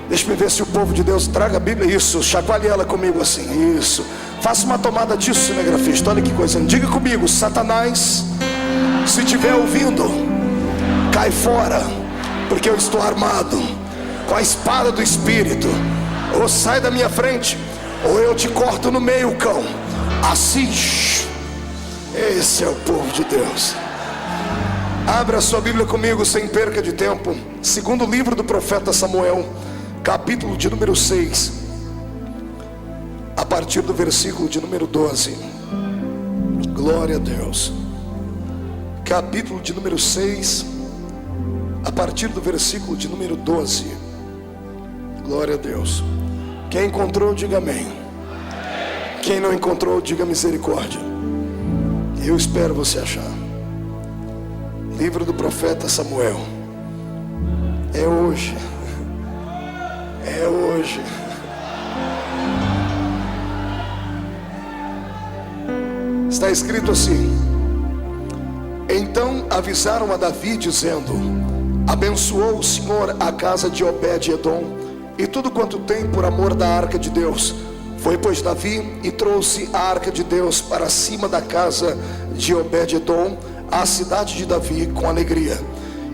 Deixa eu ver se o povo de Deus traga a Bíblia. Isso, chacoalhe ela comigo assim. Isso, faça uma tomada disso, cinegrafista. Olha que coisa. Diga comigo: Satanás, se estiver ouvindo, cai fora, porque eu estou armado com a espada do Espírito. Ou sai da minha frente, ou eu te corto no meio, cão. Assim. Esse é o povo de Deus. Abra a sua Bíblia comigo sem perca de tempo. Segundo livro do profeta Samuel, capítulo de número 6, a partir do versículo de número 12. Glória a Deus. Capítulo de número 6, a partir do versículo de número 12. Glória a Deus. Quem encontrou, diga amém. Quem não encontrou, diga misericórdia. Eu espero você achar. Livro do profeta Samuel. É hoje. É hoje. Está escrito assim: então avisaram a Davi dizendo: abençoou o Senhor a casa de Obed-edom e tudo quanto tem por amor da arca de Deus. Foi pois Davi e trouxe a arca de Deus para cima da casa de Obed-edom, à cidade de Davi, com alegria.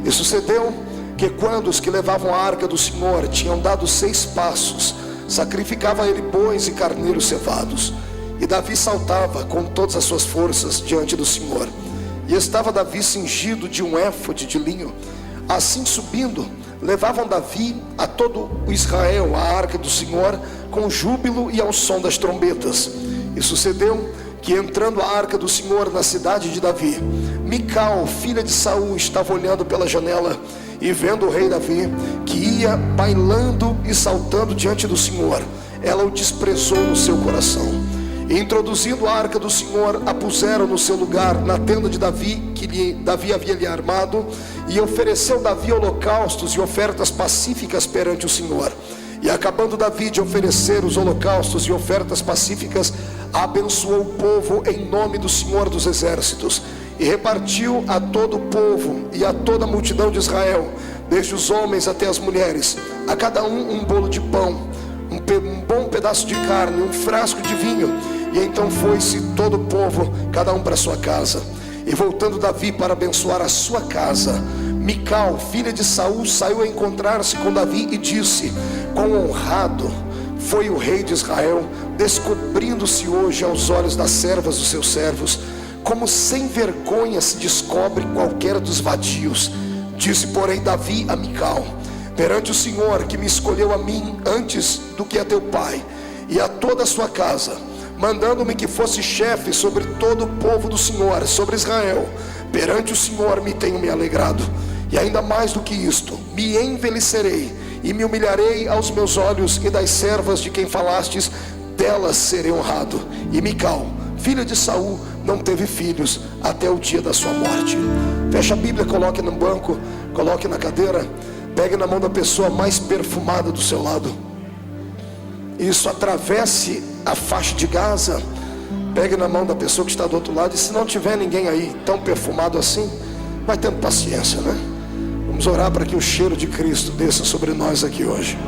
E sucedeu que quando os que levavam a arca do Senhor tinham dado 6 passos, sacrificava ele bois e carneiros cevados. E Davi saltava com todas as suas forças diante do Senhor. E estava Davi cingido de um éfode de linho. Assim subindo, levavam Davi a todo o Israel a arca do Senhor com júbilo e ao som das trombetas. E sucedeu que, entrando a arca do Senhor na cidade de Davi, Mical, filha de Saul, estava olhando pela janela, e vendo o rei Davi, que ia bailando e saltando diante do Senhor, ela o desprezou no seu coração. E introduzindo a arca do Senhor, a puseram no seu lugar na tenda de Davi, que Davi havia lhe armado. E ofereceu Davi holocaustos e ofertas pacíficas perante o Senhor. E acabando Davi de oferecer os holocaustos e ofertas pacíficas, abençoou o povo em nome do Senhor dos exércitos, e repartiu a todo o povo e a toda a multidão de Israel, desde os homens até as mulheres, a cada um bolo de pão, um bom pedaço de carne, um frasco de vinho. E então foi-se todo o povo, cada um para sua casa. E voltando Davi para abençoar a sua casa, Mical, filha de Saul, saiu a encontrar-se com Davi e disse: quão honrado foi o rei de Israel, descobrindo-se hoje aos olhos das servas dos seus servos, como sem vergonha se descobre qualquer dos vadios. Disse porém Davi a Mical: perante o Senhor, que me escolheu a mim antes do que a teu pai e a toda a sua casa, mandando-me que fosse chefe sobre todo o povo do Senhor, sobre Israel, perante o Senhor me tenho me alegrado. E ainda mais do que isto, me envelhecerei e me humilharei aos meus olhos, e das servas de quem falastes, delas serei honrado. E Mical, filha de Saul, não teve filhos até o dia da sua morte. Feche a Bíblia, coloque no banco, coloque na cadeira, pegue na mão da pessoa mais perfumada do seu lado. Isso, atravesse a faixa de Gaza, pegue na mão da pessoa que está do outro lado. E se não tiver ninguém aí tão perfumado assim, vai tendo paciência, né? Vamos orar para que o cheiro de Cristo desça sobre nós aqui hoje.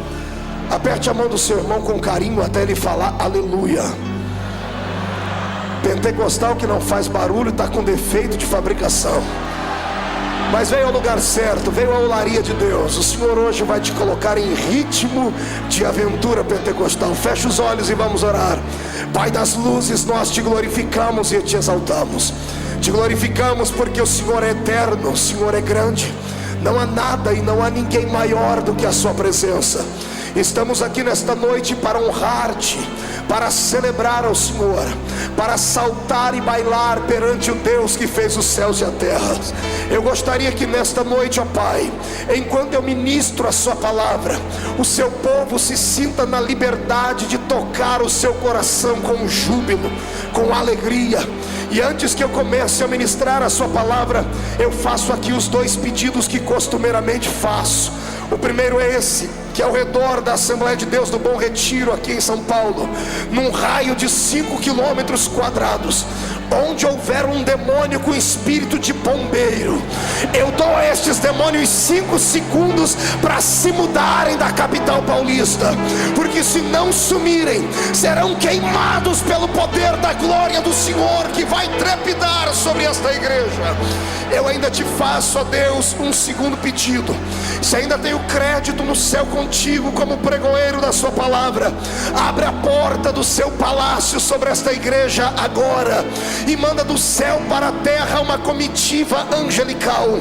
Aperte a mão do seu irmão com carinho até ele falar aleluia. Pentecostal que não faz barulho está com defeito de fabricação, mas veio ao lugar certo, veio à olaria de Deus. O Senhor hoje vai te colocar em ritmo de aventura pentecostal. Feche os olhos e vamos orar. Pai das luzes, nós te glorificamos e te exaltamos. Te glorificamos porque o Senhor é eterno, o Senhor é grande. Não há nada e não há ninguém maior do que a sua presença. Estamos aqui nesta noite para honrar-te, para celebrar ao Senhor, para saltar e bailar perante o Deus que fez os céus e a terra. Eu gostaria que nesta noite, ó Pai, enquanto eu ministro a sua palavra, o seu povo se sinta na liberdade de tocar o seu coração com júbilo, com alegria. E antes que eu comece a ministrar a sua palavra, eu faço aqui os 2 pedidos que costumeiramente faço. O primeiro é esse, que ao redor da Assembleia de Deus do Bom Retiro, aqui em São Paulo, num raio de 5 quilômetros quadrados, Onde houver um demônio com espírito de bombeiro, eu dou a estes demônios 5 segundos para se mudarem da capital paulista, porque se não sumirem, serão queimados pelo poder da glória do Senhor, que vai trepidar sobre esta igreja. Eu ainda te faço, ó Deus, um segundo pedido. Se ainda tenho crédito no céu contigo como pregoeiro da sua palavra, abre a porta do seu palácio sobre esta igreja agora, e manda do céu para a terra uma comitiva angelical.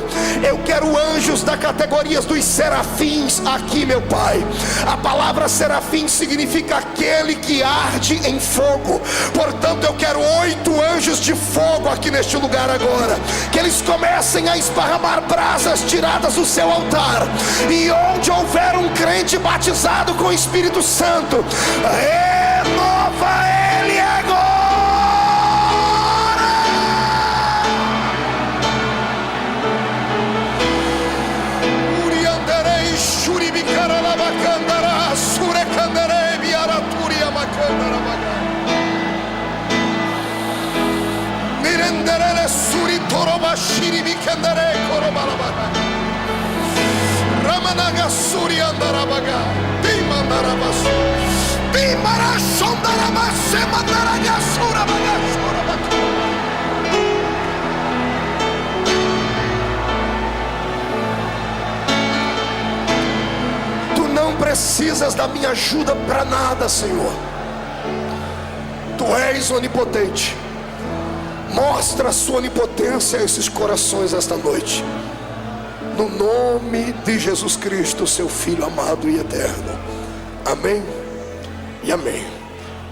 Eu quero anjos da categoria dos serafins aqui, meu Pai. A palavra serafim significa aquele que arde em fogo. Portanto, eu quero 8 anjos de fogo aqui neste lugar agora, que eles comecem a esparramar brasas tiradas do seu altar, e onde houver um crente batizado com o Espírito Santo, renova ele agora. Uriandarei shuribicara labacandara surecandarei biaraturia macandara baga mirenderele suri toroba shiribicandare korobala baga ramanaga suri andara baga dimandara basu dimara shondara basse mandara gasura baga shura baga. Tu não precisas da minha ajuda para nada, Senhor. Tu és onipotente. Mostra a sua onipotência a esses corações esta noite, no nome de Jesus Cristo, seu Filho amado e eterno. Amém e amém.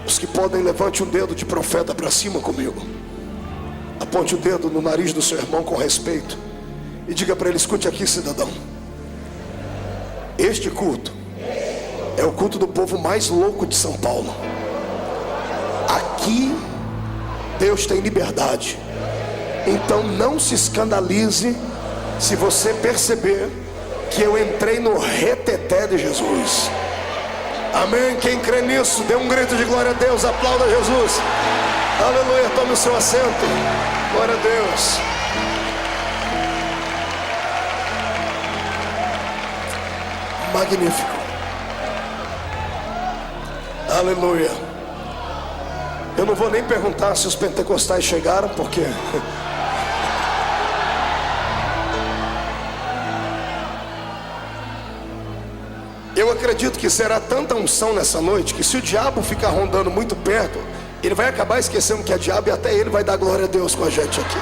Os que podem, levante um dedo de profeta para cima comigo. Aponte o dedo no nariz do seu irmão com respeito e diga para ele: escute aqui, cidadão. Este culto é o culto do povo mais louco de São Paulo. Aqui Deus tem liberdade. Então não se escandalize se você perceber que eu entrei no reteté de Jesus. Amém? Quem crê nisso, dê um grito de glória a Deus. Aplauda Jesus. Aleluia. Tome o seu assento. Glória a Deus. Magnífico. Aleluia. Eu não vou nem perguntar se os pentecostais chegaram, porque eu acredito que será tanta unção nessa noite, que se o diabo ficar rondando muito perto, ele vai acabar esquecendo que é diabo, e até ele vai dar glória a Deus com a gente aqui.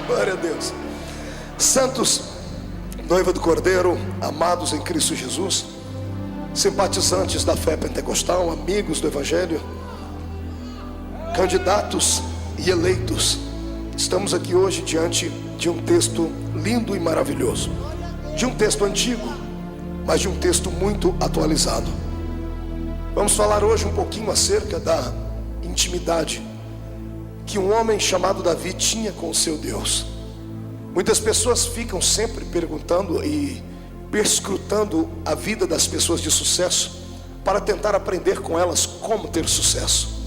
Glória a Deus. Santos, noiva do Cordeiro, amados em Cristo Jesus, simpatizantes da fé pentecostal, amigos do Evangelho, candidatos e eleitos, estamos aqui hoje diante de um texto lindo e maravilhoso, de um texto antigo, mas de um texto muito atualizado. Vamos falar hoje um pouquinho acerca da intimidade que um homem chamado Davi tinha com o seu Deus. Muitas pessoas ficam sempre perguntando e perscrutando a vida das pessoas de sucesso para tentar aprender com elas como ter sucesso.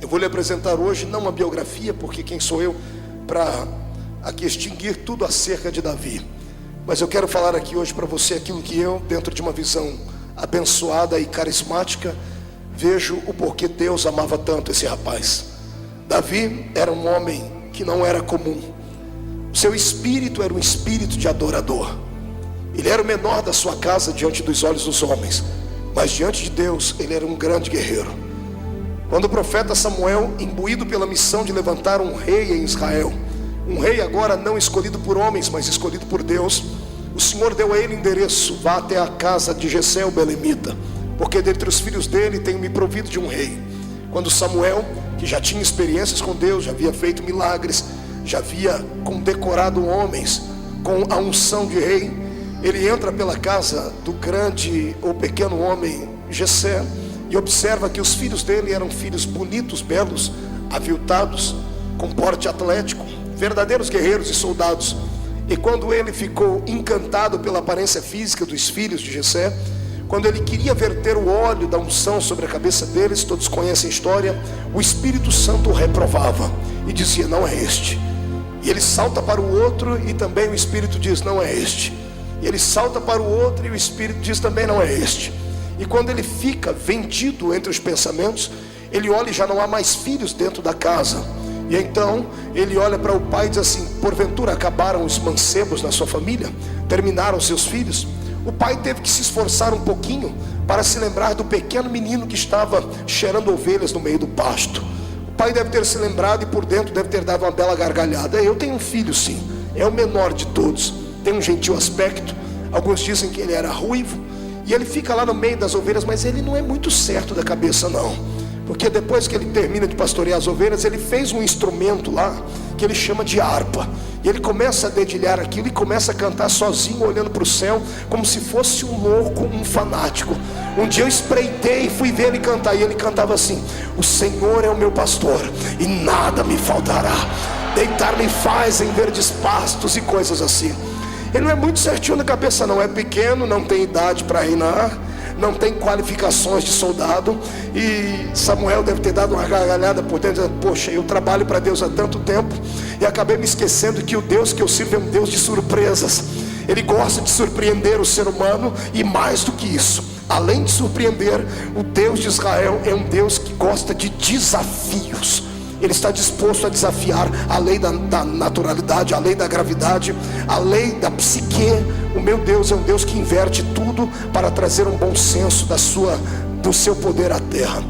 Eu vou lhe apresentar hoje não uma biografia, porque quem sou eu para aqui extinguir tudo acerca de Davi, mas eu quero falar aqui hoje para você aquilo que eu, dentro de uma visão abençoada e carismática, vejo o porquê Deus amava tanto esse rapaz. Davi era um homem que não era comum. O seu espírito era um espírito de adorador. Ele era o menor da sua casa diante dos olhos dos homens, mas diante de Deus ele era um grande guerreiro. Quando o profeta Samuel, imbuído pela missão de levantar um rei em Israel, um rei agora não escolhido por homens, mas escolhido por Deus, o Senhor deu a ele endereço: vá até a casa de Jessé o belemita, porque dentre os filhos dele tenho me provido de um rei. Quando Samuel, que já tinha experiências com Deus, já havia feito milagres, já havia condecorado homens com a unção de rei, ele entra pela casa do grande ou pequeno homem Jessé e observa que os filhos dele eram filhos bonitos, belos, aviltados, com porte atlético, verdadeiros guerreiros e soldados. E quando ele ficou encantado pela aparência física dos filhos de Jessé, quando ele queria verter o óleo da unção sobre a cabeça deles, todos conhecem a história, o Espírito Santo o reprovava e dizia: não é este. E ele salta para o outro e também o Espírito diz: não é este. E ele salta para o outro e o Espírito diz: também não é este. E quando ele fica vendido entre os pensamentos, ele olha e já não há mais filhos dentro da casa. E então ele olha para o pai e diz assim: porventura acabaram os mancebos na sua família? Terminaram seus filhos? O pai teve que se esforçar um pouquinho para se lembrar do pequeno menino que estava cheirando ovelhas no meio do pasto. O pai deve ter se lembrado e por dentro deve ter dado uma bela gargalhada. Eu tenho um filho, sim, é o menor de todos, tem um gentil aspecto. Alguns dizem que ele era ruivo. E ele fica lá no meio das ovelhas, mas ele não é muito certo da cabeça não, porque depois que ele termina de pastorear as ovelhas, ele fez um instrumento lá que ele chama de harpa. E ele começa a dedilhar aquilo e começa a cantar sozinho, olhando para o céu, como se fosse um louco, um fanático. Um dia eu espreitei e fui ver ele cantar, e ele cantava assim: o Senhor é o meu pastor e nada me faltará, deitar-me faz em verdes pastos e coisas assim. Ele não é muito certinho na cabeça não, é pequeno, não tem idade para reinar, não tem qualificações de soldado. E Samuel deve ter dado uma gargalhada por dentro, dizendo: poxa, eu trabalho para Deus há tanto tempo e acabei me esquecendo que o Deus que eu sirvo é um Deus de surpresas. Ele gosta de surpreender o ser humano, e mais do que isso, além de surpreender, o Deus de Israel é um Deus que gosta de desafios. Ele está disposto a desafiar a lei da naturalidade, a lei da gravidade, a lei da psique. O meu Deus é um Deus que inverte tudo para trazer um bom senso do seu poder à terra.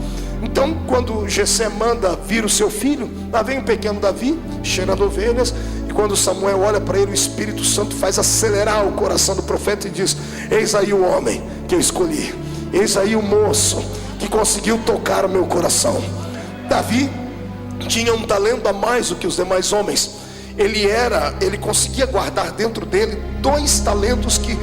Então, quando Jessé manda vir o seu filho, lá vem o pequeno Davi, cheirando ovelhas. E quando Samuel olha para ele, o Espírito Santo faz acelerar o coração do profeta e diz: eis aí o homem que eu escolhi, eis aí o moço que conseguiu tocar o meu coração. Davi tinha um talento a mais do que os demais homens. Ele conseguia guardar dentro dele 2 talentos que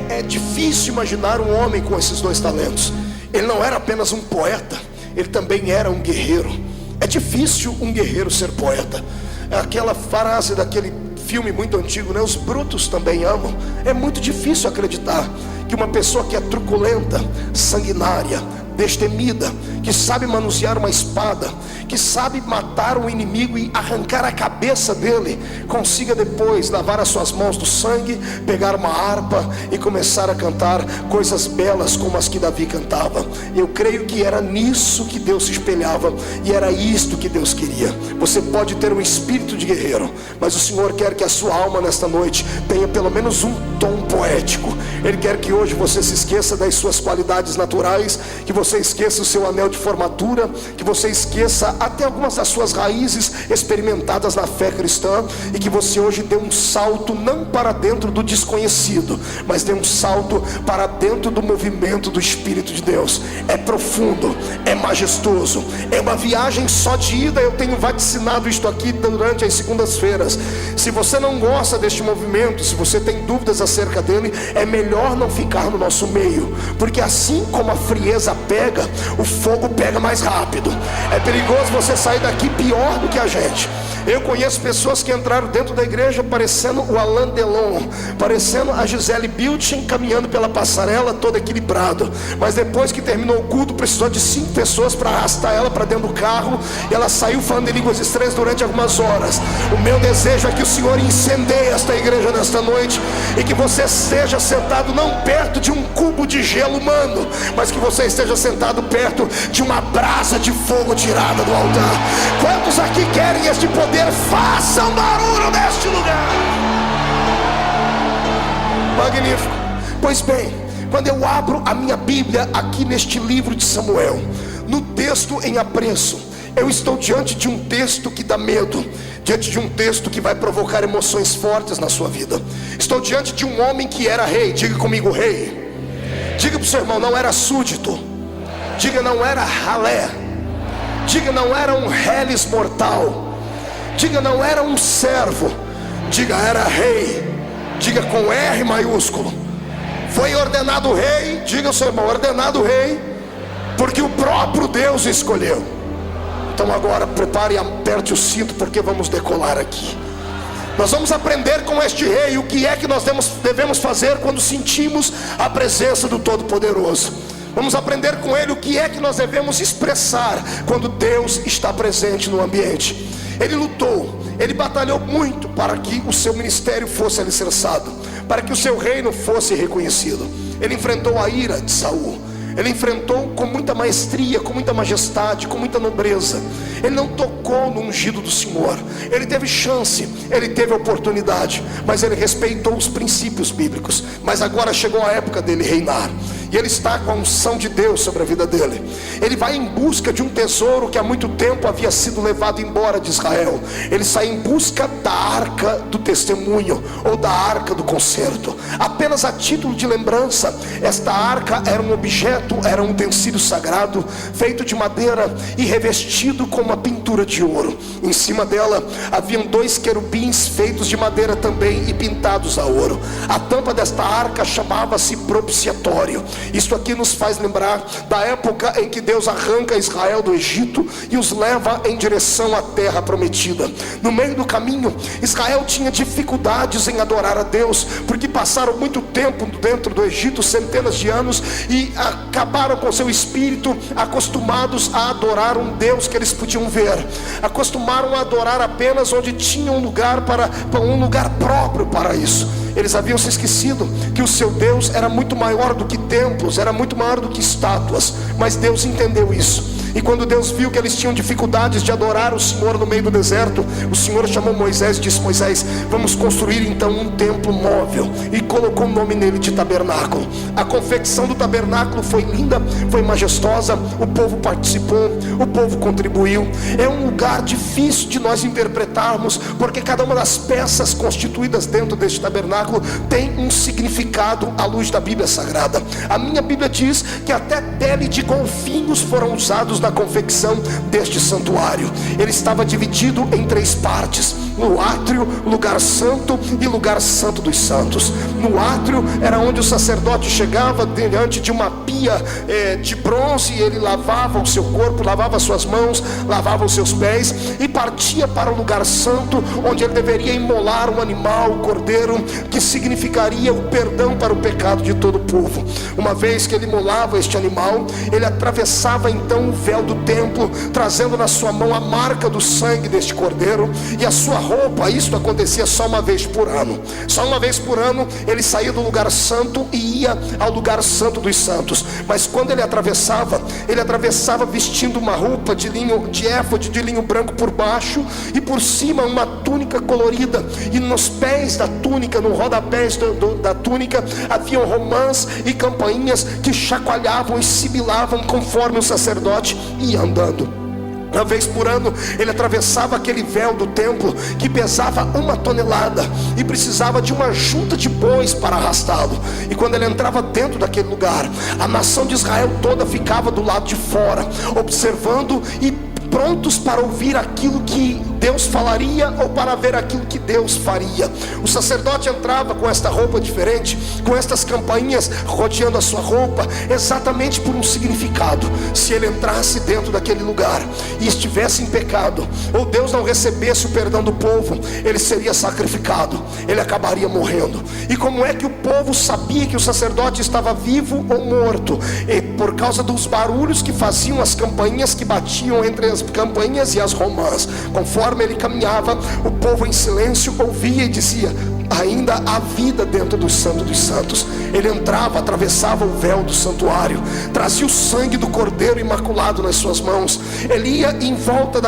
é difícil imaginar um homem com esses 2 talentos. Ele não era apenas um poeta, ele também era um guerreiro. É difícil um guerreiro ser poeta. É aquela frase daquele filme muito antigo, né? Os brutos também amam. É muito difícil acreditar que uma pessoa que é truculenta, sanguinária, destemida, que sabe manusear uma espada, que sabe matar um inimigo e arrancar a cabeça dele, consiga depois lavar as suas mãos do sangue, pegar uma harpa e começar a cantar coisas belas como as que Davi cantava. Eu creio que era nisso que Deus se espelhava, e era isto que Deus queria. Você pode ter um espírito de guerreiro, mas o Senhor quer que a sua alma nesta noite tenha pelo menos um tom poético. Ele quer que hoje você se esqueça das suas qualidades naturais, que você esqueça o seu anel de formatura, que você esqueça até algumas das suas raízes experimentadas na fé cristã, e que você hoje dê um salto não para dentro do desconhecido, mas dê um salto para dentro do movimento do Espírito de Deus. É profundo, é majestoso, é uma viagem só de ida. Eu tenho vaticinado isto aqui durante as segundas-feiras. Se você não gosta deste movimento, se você tem dúvidas acerca dele, é melhor não ficar no nosso meio, porque assim como a frieza pega, o fogo pega mais rápido. É perigoso você sair daqui pior do que a gente. Eu conheço pessoas que entraram dentro da igreja parecendo o Alain Delon, parecendo a Gisele Bündchen, caminhando pela passarela todo equilibrado, mas depois que terminou o culto precisou de 5 pessoas para arrastar ela para dentro do carro, e ela saiu falando em línguas estranhas durante algumas horas. O meu desejo é que o Senhor incendeie esta igreja nesta noite, e que você esteja sentado não perto de um cubo de gelo humano, mas que você esteja sentado perto de uma brasa de fogo tirada do altar. Quantos aqui querem este poder? Façam barulho neste lugar. Magnífico. Pois bem, quando eu abro a minha Bíblia aqui neste livro de Samuel, no texto em apreço, eu estou diante de um texto que dá medo, diante de um texto que vai provocar emoções fortes na sua vida. Estou diante de um homem que era rei. Diga comigo, rei. Diga para o seu irmão, não era súdito. Diga, não era ralé. Diga, não era um reles mortal. Diga, não era um servo. Diga, era rei. Diga com R maiúsculo. Foi ordenado rei. Diga ao seu irmão, ordenado rei, porque o próprio Deus escolheu. Então agora prepare e aperte o cinto, porque vamos decolar aqui. Nós vamos aprender com este rei o que é que nós devemos fazer quando sentimos a presença do Todo-Poderoso. Vamos aprender com ele o que é que nós devemos expressar quando Deus está presente no ambiente. Ele lutou, ele batalhou muito para que o seu ministério fosse alicerçado, para que o seu reino fosse reconhecido. Ele enfrentou a ira de Saul. Ele enfrentou com muita maestria, com muita majestade, com muita nobreza. Ele não tocou no ungido do Senhor. Ele teve chance, ele teve oportunidade, mas ele respeitou os princípios bíblicos. Mas agora chegou a época dele reinar, e ele está com a unção de Deus sobre a vida dele. Ele vai em busca de um tesouro que há muito tempo havia sido levado embora de Israel. Ele sai em busca da arca do testemunho, ou da arca do concerto. Apenas a título de lembrança, esta arca era um objeto, era um utensílio sagrado, feito de madeira e revestido com uma pintura de ouro. Em cima dela haviam 2 querubins feitos de madeira também e pintados a ouro. A tampa desta arca chamava-se propiciatório. Isso aqui nos faz lembrar da época em que Deus arranca Israel do Egito e os leva em direção à terra prometida. No meio do caminho, Israel tinha dificuldades em adorar a Deus, porque passaram muito tempo dentro do Egito, centenas de anos, e acabaram com seu espírito acostumados a adorar um Deus que eles podiam ver. Acostumaram a adorar apenas onde tinha um lugar próprio para isso. Eles haviam se esquecido que o seu Deus era muito maior do que templos, era muito maior do que estátuas. Mas Deus entendeu isso. E quando Deus viu que eles tinham dificuldades de adorar o Senhor no meio do deserto, o Senhor chamou Moisés e disse: Moisés, vamos construir então um templo móvel. E colocou o nome nele de tabernáculo. A confecção do tabernáculo foi linda, foi majestosa. O povo participou, o povo contribuiu. É um lugar difícil de nós interpretarmos, porque cada uma das peças constituídas dentro deste tabernáculo tem um significado à luz da Bíblia Sagrada. A minha Bíblia diz que até pele de golfinhos foram usados na confecção deste santuário. Ele estava dividido em 3 partes: no átrio, lugar santo e lugar santo dos santos. No átrio era onde o sacerdote chegava diante de uma pia de bronze, e ele lavava o seu corpo, lavava suas mãos, lavava os seus pés, e partia para o lugar santo, onde ele deveria imolar um animal, o cordeiro, que significaria o perdão para o pecado de todo o povo. Uma vez que ele imolava este animal, ele atravessava então o véu do templo, trazendo na sua mão a marca do sangue deste cordeiro, e a sua roupa. Isso acontecia só uma vez por ano. Só uma vez por ano ele saía do lugar santo e ia ao lugar santo dos santos. Mas quando ele atravessava vestindo uma roupa de linho, de éfode de linho branco por baixo, e por cima uma túnica colorida. E nos pés da túnica, no rodapés da túnica, haviam romãs e campainhas que chacoalhavam e sibilavam conforme o sacerdote ia andando. Uma vez por ano ele atravessava aquele véu do templo, que pesava 1 tonelada, e precisava de uma junta de bois para arrastá-lo. E quando ele entrava dentro daquele lugar, a nação de Israel toda ficava do lado de fora, observando e prontos para ouvir aquilo que Deus falaria, ou para ver aquilo que Deus faria. O sacerdote entrava com esta roupa diferente, com estas campainhas rodeando a sua roupa, exatamente por um significado. Se ele entrasse dentro daquele lugar e estivesse em pecado, ou Deus não recebesse o perdão do povo, ele seria sacrificado, ele acabaria morrendo. E como é que o povo sabia que o sacerdote estava vivo ou morto? E por causa dos barulhos que faziam as campainhas, que batiam entre as campainhas e as romãs. Conforme ele caminhava, o povo em silêncio ouvia e dizia: ainda há vida dentro do Santo dos Santos. Ele entrava, atravessava o véu do santuário, trazia o sangue do cordeiro imaculado nas suas mãos. Ele ia em volta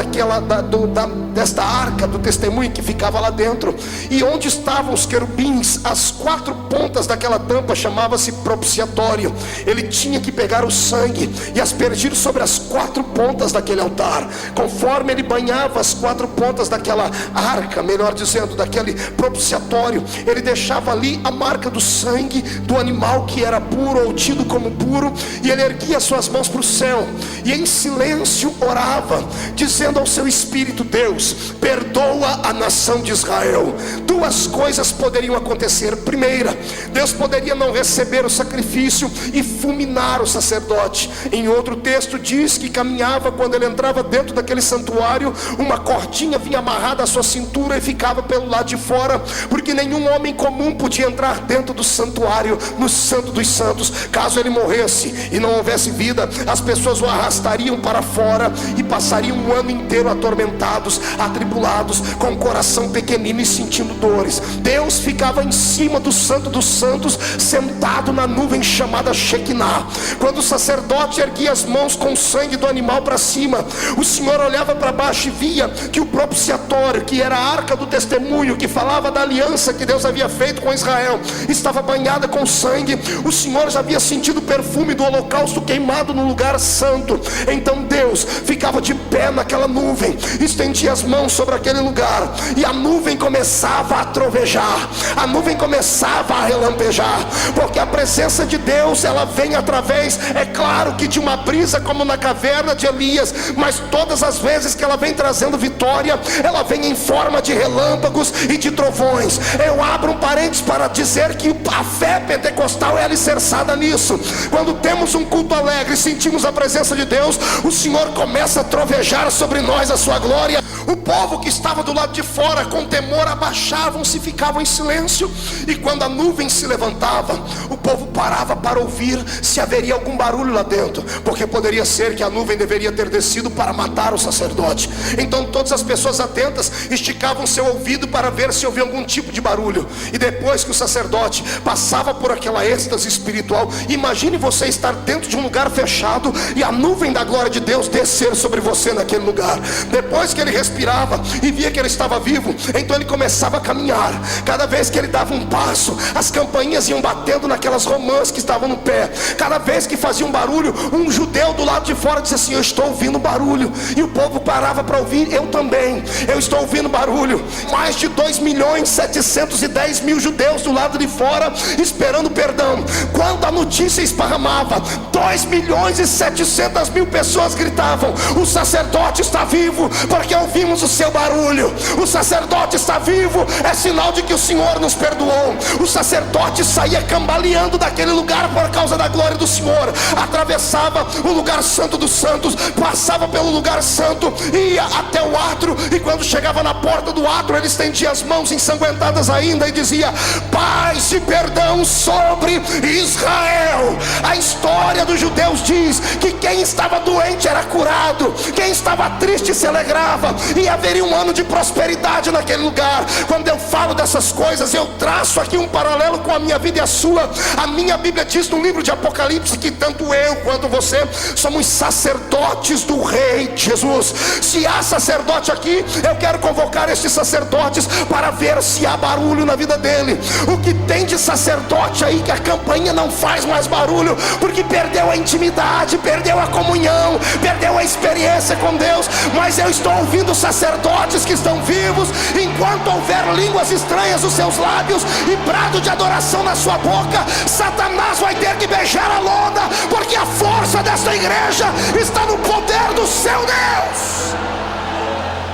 desta arca do testemunho que ficava lá dentro. E onde estavam os querubins, as 4 pontas daquela tampa chamava-se propiciatório. Ele tinha que pegar o sangue e aspergir sobre as 4 pontas daquele altar. Conforme ele banhava as 4 pontas daquela arca, melhor dizendo, daquele propiciatório, sacrifício, ele deixava ali a marca do sangue do animal que era puro ou tido como puro, e ele erguia suas mãos para o céu e em silêncio orava, dizendo ao seu espírito: Deus, perdoa a nação de Israel. Duas coisas poderiam acontecer. Primeira, Deus poderia não receber o sacrifício e fulminar o sacerdote. Em outro texto diz que caminhava, quando ele entrava dentro daquele santuário, uma cordinha vinha amarrada à sua cintura e ficava pelo lado de fora, porque nenhum homem comum podia entrar dentro do santuário, no Santo dos Santos. Caso ele morresse e não houvesse vida, as pessoas o arrastariam para fora e passariam um ano inteiro atormentados, atribulados, com o coração pequenino e sentindo dores. Deus ficava em cima do Santo dos Santos, sentado na nuvem chamada Shekinah. Quando o sacerdote erguia as mãos com o sangue do animal para cima, o Senhor olhava para baixo e via que o propiciatório, que era a arca do testemunho, que falava da aliança que Deus havia feito com Israel, estava banhada com sangue. O Senhor já havia sentido o perfume do holocausto queimado no lugar santo. Então Deus ficava de pé naquela nuvem, estendia as mãos sobre aquele lugar, e a nuvem começava a trovejar, a nuvem começava a relampejar, porque a presença de Deus, ela vem através, é claro que de uma brisa, como na caverna de Elias, mas todas as vezes que ela vem trazendo vitória, ela vem em forma de relâmpagos e de trovões. Eu abro um parênteses para dizer que a fé pentecostal é alicerçada nisso. Quando temos um culto alegre e sentimos a presença de Deus, o Senhor começa a trovejar sobre nós a sua glória. O povo que estava do lado de fora, com temor, abaixavam-se e ficavam em silêncio, e quando a nuvem se levantava, o povo parava para ouvir se haveria algum barulho lá dentro, porque poderia ser que a nuvem deveria ter descido para matar o sacerdote. Então todas as pessoas atentas esticavam seu ouvido para ver se havia algum tipo de barulho. E depois que o sacerdote passava por aquela êxtase espiritual, imagine você estar dentro de um lugar fechado e a nuvem da glória de Deus descer sobre você naquele lugar. Depois que ele respirava e via que ele estava vivo, então ele começava a caminhar. Cada vez que ele dava um passo, as campainhas iam batendo naquelas romãs que estavam no pé. Cada vez que fazia um barulho, um judeu do lado de fora dizia assim: eu estou ouvindo barulho. E o povo parava para ouvir: eu também, eu estou ouvindo barulho. Mais de 2.710.000 judeus do lado de fora esperando perdão. Quando a notícia esparramava, 2.700.000 pessoas gritavam: o sacerdote está vivo, porque ouvimos o seu barulho. O sacerdote está vivo, é sinal de que o Senhor nos perdoou. O sacerdote saía cambaleando daquele lugar por causa da glória do Senhor, atravessava o lugar santo dos santos, passava pelo lugar santo, ia até o átrio, e quando chegava na porta do átrio, ele estendia as mãos ensanguentadas ainda e dizia: paz e perdão sobre Israel. A história dos judeus diz que quem estava doente era curado, quem estava triste se alegrava, e haveria um ano de prosperidade naquele lugar. Quando eu falo dessas coisas, eu traço aqui um paralelo com a minha vida e a sua. A minha Bíblia diz no livro de Apocalipse que tanto eu quanto você somos sacerdotes do Rei Jesus. Se há sacerdote aqui, eu quero convocar estes sacerdotes para ver se há barulho na vida dele. O que tem de sacerdote aí que a campainha não faz mais barulho, porque perdeu a intimidade, perdeu a comunhão, perdeu a experiência com Deus. Mas eu estou ouvindo sacerdotes que estão vivos, enquanto houver línguas estranhas nos seus lábios e brado de adoração na sua boca, Satanás vai ter que beijar a lona, porque a força desta igreja está no poder do seu Deus.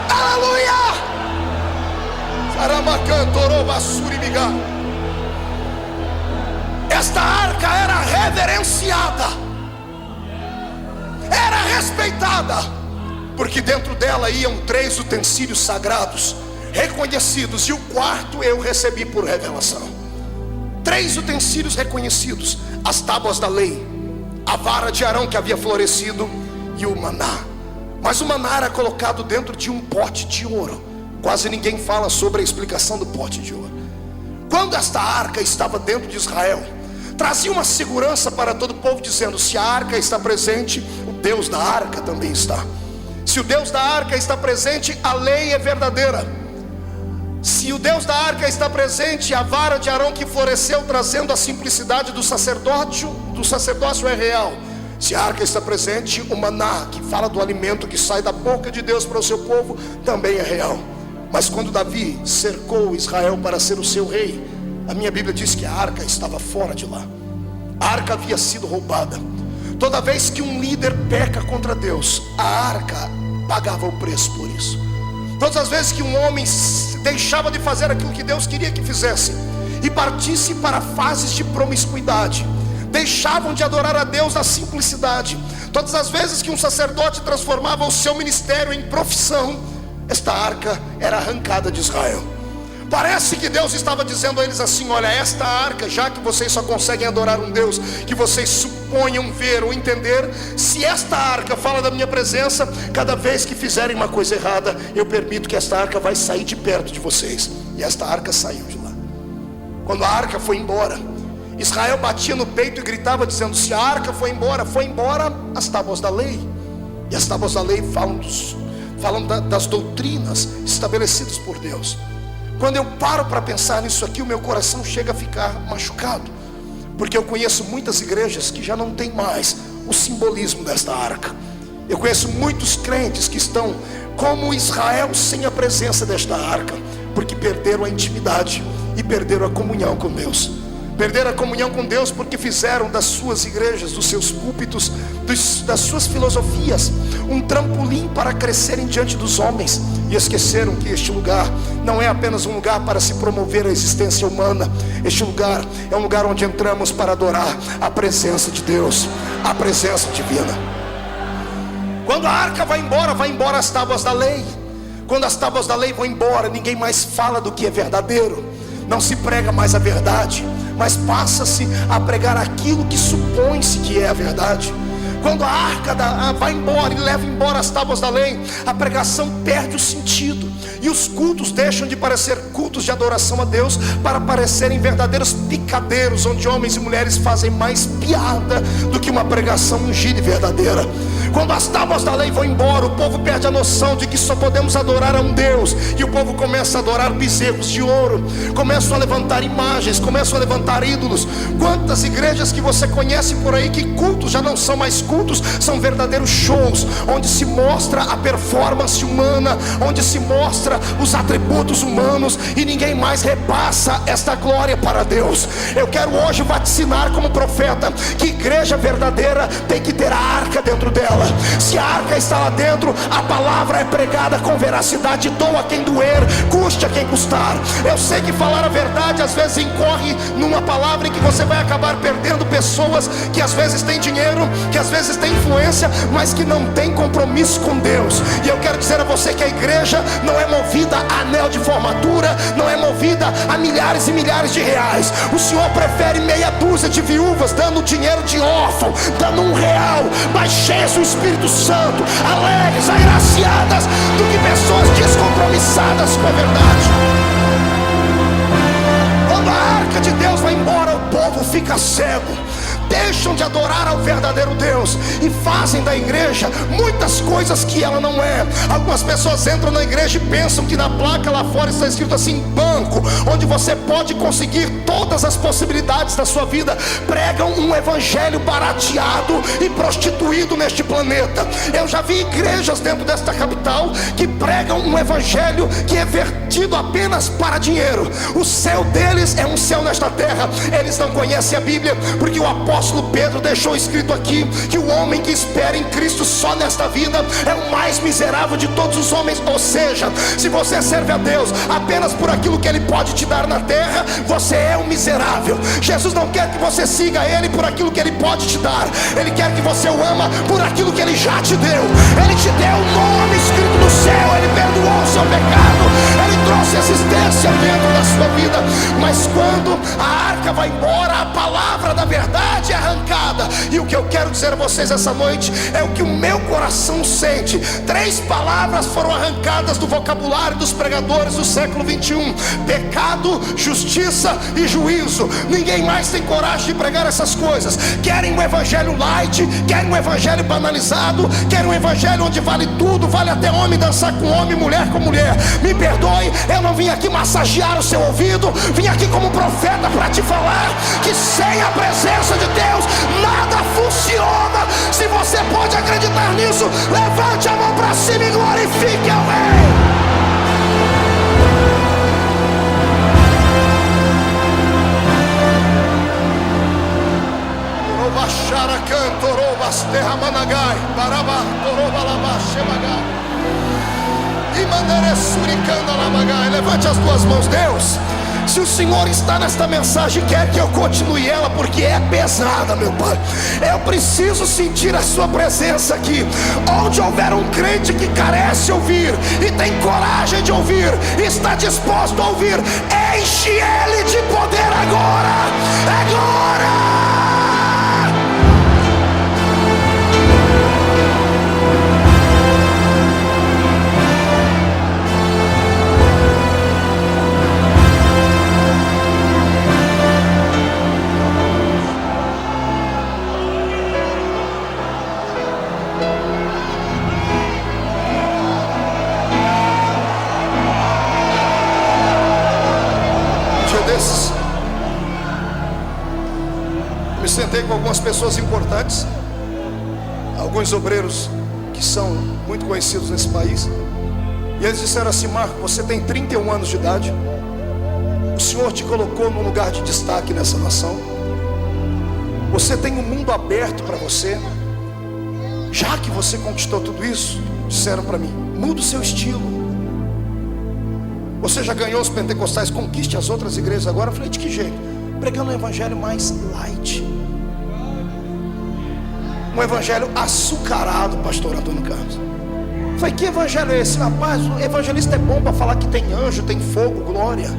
Aleluia. Esta arca era reverenciada, era respeitada, porque dentro dela iam 3 utensílios sagrados reconhecidos, e o quarto eu recebi por revelação. 3 utensílios reconhecidos: as tábuas da lei, a vara de Arão que havia florescido e o maná. Mas o maná era colocado dentro de um pote de ouro. Quase ninguém fala sobre a explicação do pote de ouro. Quando esta arca estava dentro de Israel, trazia uma segurança para todo o povo, dizendo: se a arca está presente, o Deus da arca também está. Se o Deus da arca está presente, a lei é verdadeira. Se o Deus da arca está presente, a vara de Arão que floresceu trazendo a simplicidade do sacerdócio é real. Se a arca está presente, o maná, que fala do alimento que sai da boca de Deus para o seu povo, também é real. Mas quando Davi cercou Israel para ser o seu rei, a minha Bíblia diz que a arca estava fora de lá. A arca havia sido roubada. Toda vez que um líder peca contra Deus, a arca pagava o preço por isso. Todas as vezes que um homem deixava de fazer aquilo que Deus queria que fizesse e partisse para fases de promiscuidade, deixavam de adorar a Deus na simplicidade. Todas as vezes que um sacerdote transformava o seu ministério em profissão, esta arca era arrancada de Israel. Parece que Deus estava dizendo a eles assim: olha, esta arca, já que vocês só conseguem adorar um Deus que vocês suponham ver ou entender, se esta arca fala da minha presença, cada vez que fizerem uma coisa errada, eu permito que esta arca vai sair de perto de vocês. E esta arca saiu de lá. Quando a arca foi embora, Israel batia no peito e gritava dizendo: se a arca foi embora as tábuas da lei. E as tábuas da lei falam das doutrinas estabelecidas por Deus. Quando eu paro para pensar nisso aqui, o meu coração chega a ficar machucado, porque eu conheço muitas igrejas que já não tem mais o simbolismo desta arca. Eu conheço muitos crentes que estão como Israel sem a presença desta arca, porque perderam a intimidade e perderam a comunhão com Deus. Perderam a comunhão com Deus porque fizeram das suas igrejas, dos seus púlpitos, das suas filosofias, um trampolim para crescerem diante dos homens. E esqueceram que este lugar não é apenas um lugar para se promover a existência humana. Este lugar é um lugar onde entramos para adorar a presença de Deus, a presença divina. Quando a arca vai embora as tábuas da lei. Quando as tábuas da lei vão embora, ninguém mais fala do que é verdadeiro. Não se prega mais a verdade, mas passa-se a pregar aquilo que supõe-se que é a verdade. Quando a arca vai embora e leva embora as tábuas da lei, a pregação perde o sentido, e os cultos deixam de parecer cultos de adoração a Deus para parecerem verdadeiros picadeiros, onde homens e mulheres fazem mais piada do que uma pregação ungida e verdadeira. Quando as tábuas da lei vão embora, o povo perde a noção de que só podemos adorar a um Deus, e o povo começa a adorar bezerros de ouro, começam a levantar imagens, começam a levantar ídolos. Quantas igrejas que você conhece por aí que cultos já não são mais cultos, são verdadeiros shows, onde se mostra a performance humana, onde se mostra os atributos humanos, e ninguém mais repassa esta glória para Deus. Eu quero hoje vaticinar como profeta que igreja verdadeira tem que ter a arca dentro dela. Se a arca está lá dentro, a palavra é pregada com veracidade, doa quem doer, custe a quem custar. Eu sei que falar a verdade às vezes incorre numa palavra em que você vai acabar perdendo pessoas que às vezes têm dinheiro, que às vezes têm influência, mas que não têm compromisso com Deus. E eu quero dizer a você que a igreja não é movida a anel de formatura, não é movida a milhares e milhares de reais. O Senhor prefere meia dúzia de viúvas dando dinheiro de órfão, dando R$1, mas cheias do Espírito Santo, alegres, agraciadas, do que pessoas descompromissadas com a verdade. Quando a arca de Deus vai embora, o povo fica cego, deixam de adorar ao verdadeiro Deus e fazem da igreja muitas coisas que ela não é. Algumas pessoas entram na igreja e pensam que na placa lá fora está escrito assim: banco, onde você pode conseguir todas as possibilidades da sua vida. Pregam um evangelho barateado e prostituído neste planeta. Eu já vi igrejas dentro desta capital que pregam um evangelho que é vertido apenas para dinheiro. O céu deles é um céu nesta terra. Eles não conhecem a Bíblia, porque o apóstolo Pedro deixou escrito aqui que o homem que espera em Cristo só nesta vida é o mais miserável de todos os homens. Ou seja, se você serve a Deus apenas por aquilo que Ele pode te dar na terra, você é um miserável. Jesus não quer que você siga Ele por aquilo que Ele pode te dar. Ele quer que você o ama por aquilo que Ele já te deu. Ele te deu um nome escrito no céu, Ele perdoou o seu pecado, Ele trouxe existência dentro da sua vida. Mas quando a arca vai embora, a palavra da verdade é arrancada. E o que eu quero dizer a vocês essa noite é o que o meu coração sente. 3 palavras foram arrancadas do vocabulário dos pregadores do século 21: pecado, justiça e juízo. Ninguém mais tem coragem de pregar essas coisas. Querem um evangelho light, querem um evangelho banalizado, querem um evangelho onde vale tudo, vale até homem dançar com homem, mulher com mulher. Me perdoe, eu não vim aqui massagear o seu ouvido, vim aqui como profeta para te falar que sem a presença de Deus nada funciona. Se você pode acreditar nisso, levante a mão para cima e glorifique ao Rei. Cantorobas terramanagai, baraba toroba laba shemagai. E manere suricanda labagai. Levante as tuas mãos, Deus. Se o Senhor está nesta mensagem, quer que eu continue ela, porque é pesada, meu Pai. Eu preciso sentir a sua presença aqui. Onde houver um crente que carece ouvir e tem coragem de ouvir, está disposto a ouvir, enche ele de poder agora. Agora! Me sentei com algumas pessoas importantes, alguns obreiros que são muito conhecidos nesse país, e eles disseram assim: Marco, você tem 31 anos de idade, o Senhor te colocou num lugar de destaque nessa nação, você tem um mundo aberto para você. Já que você conquistou tudo isso, disseram para mim, muda o seu estilo. Você já ganhou os pentecostais, conquiste as outras igrejas agora. Eu falei, de que jeito? Pregando um evangelho mais light, um evangelho açucarado, pastor Antônio Carlos. Eu falei, que evangelho é esse? Rapaz, o evangelista é bom para falar que tem anjo, tem fogo, glória.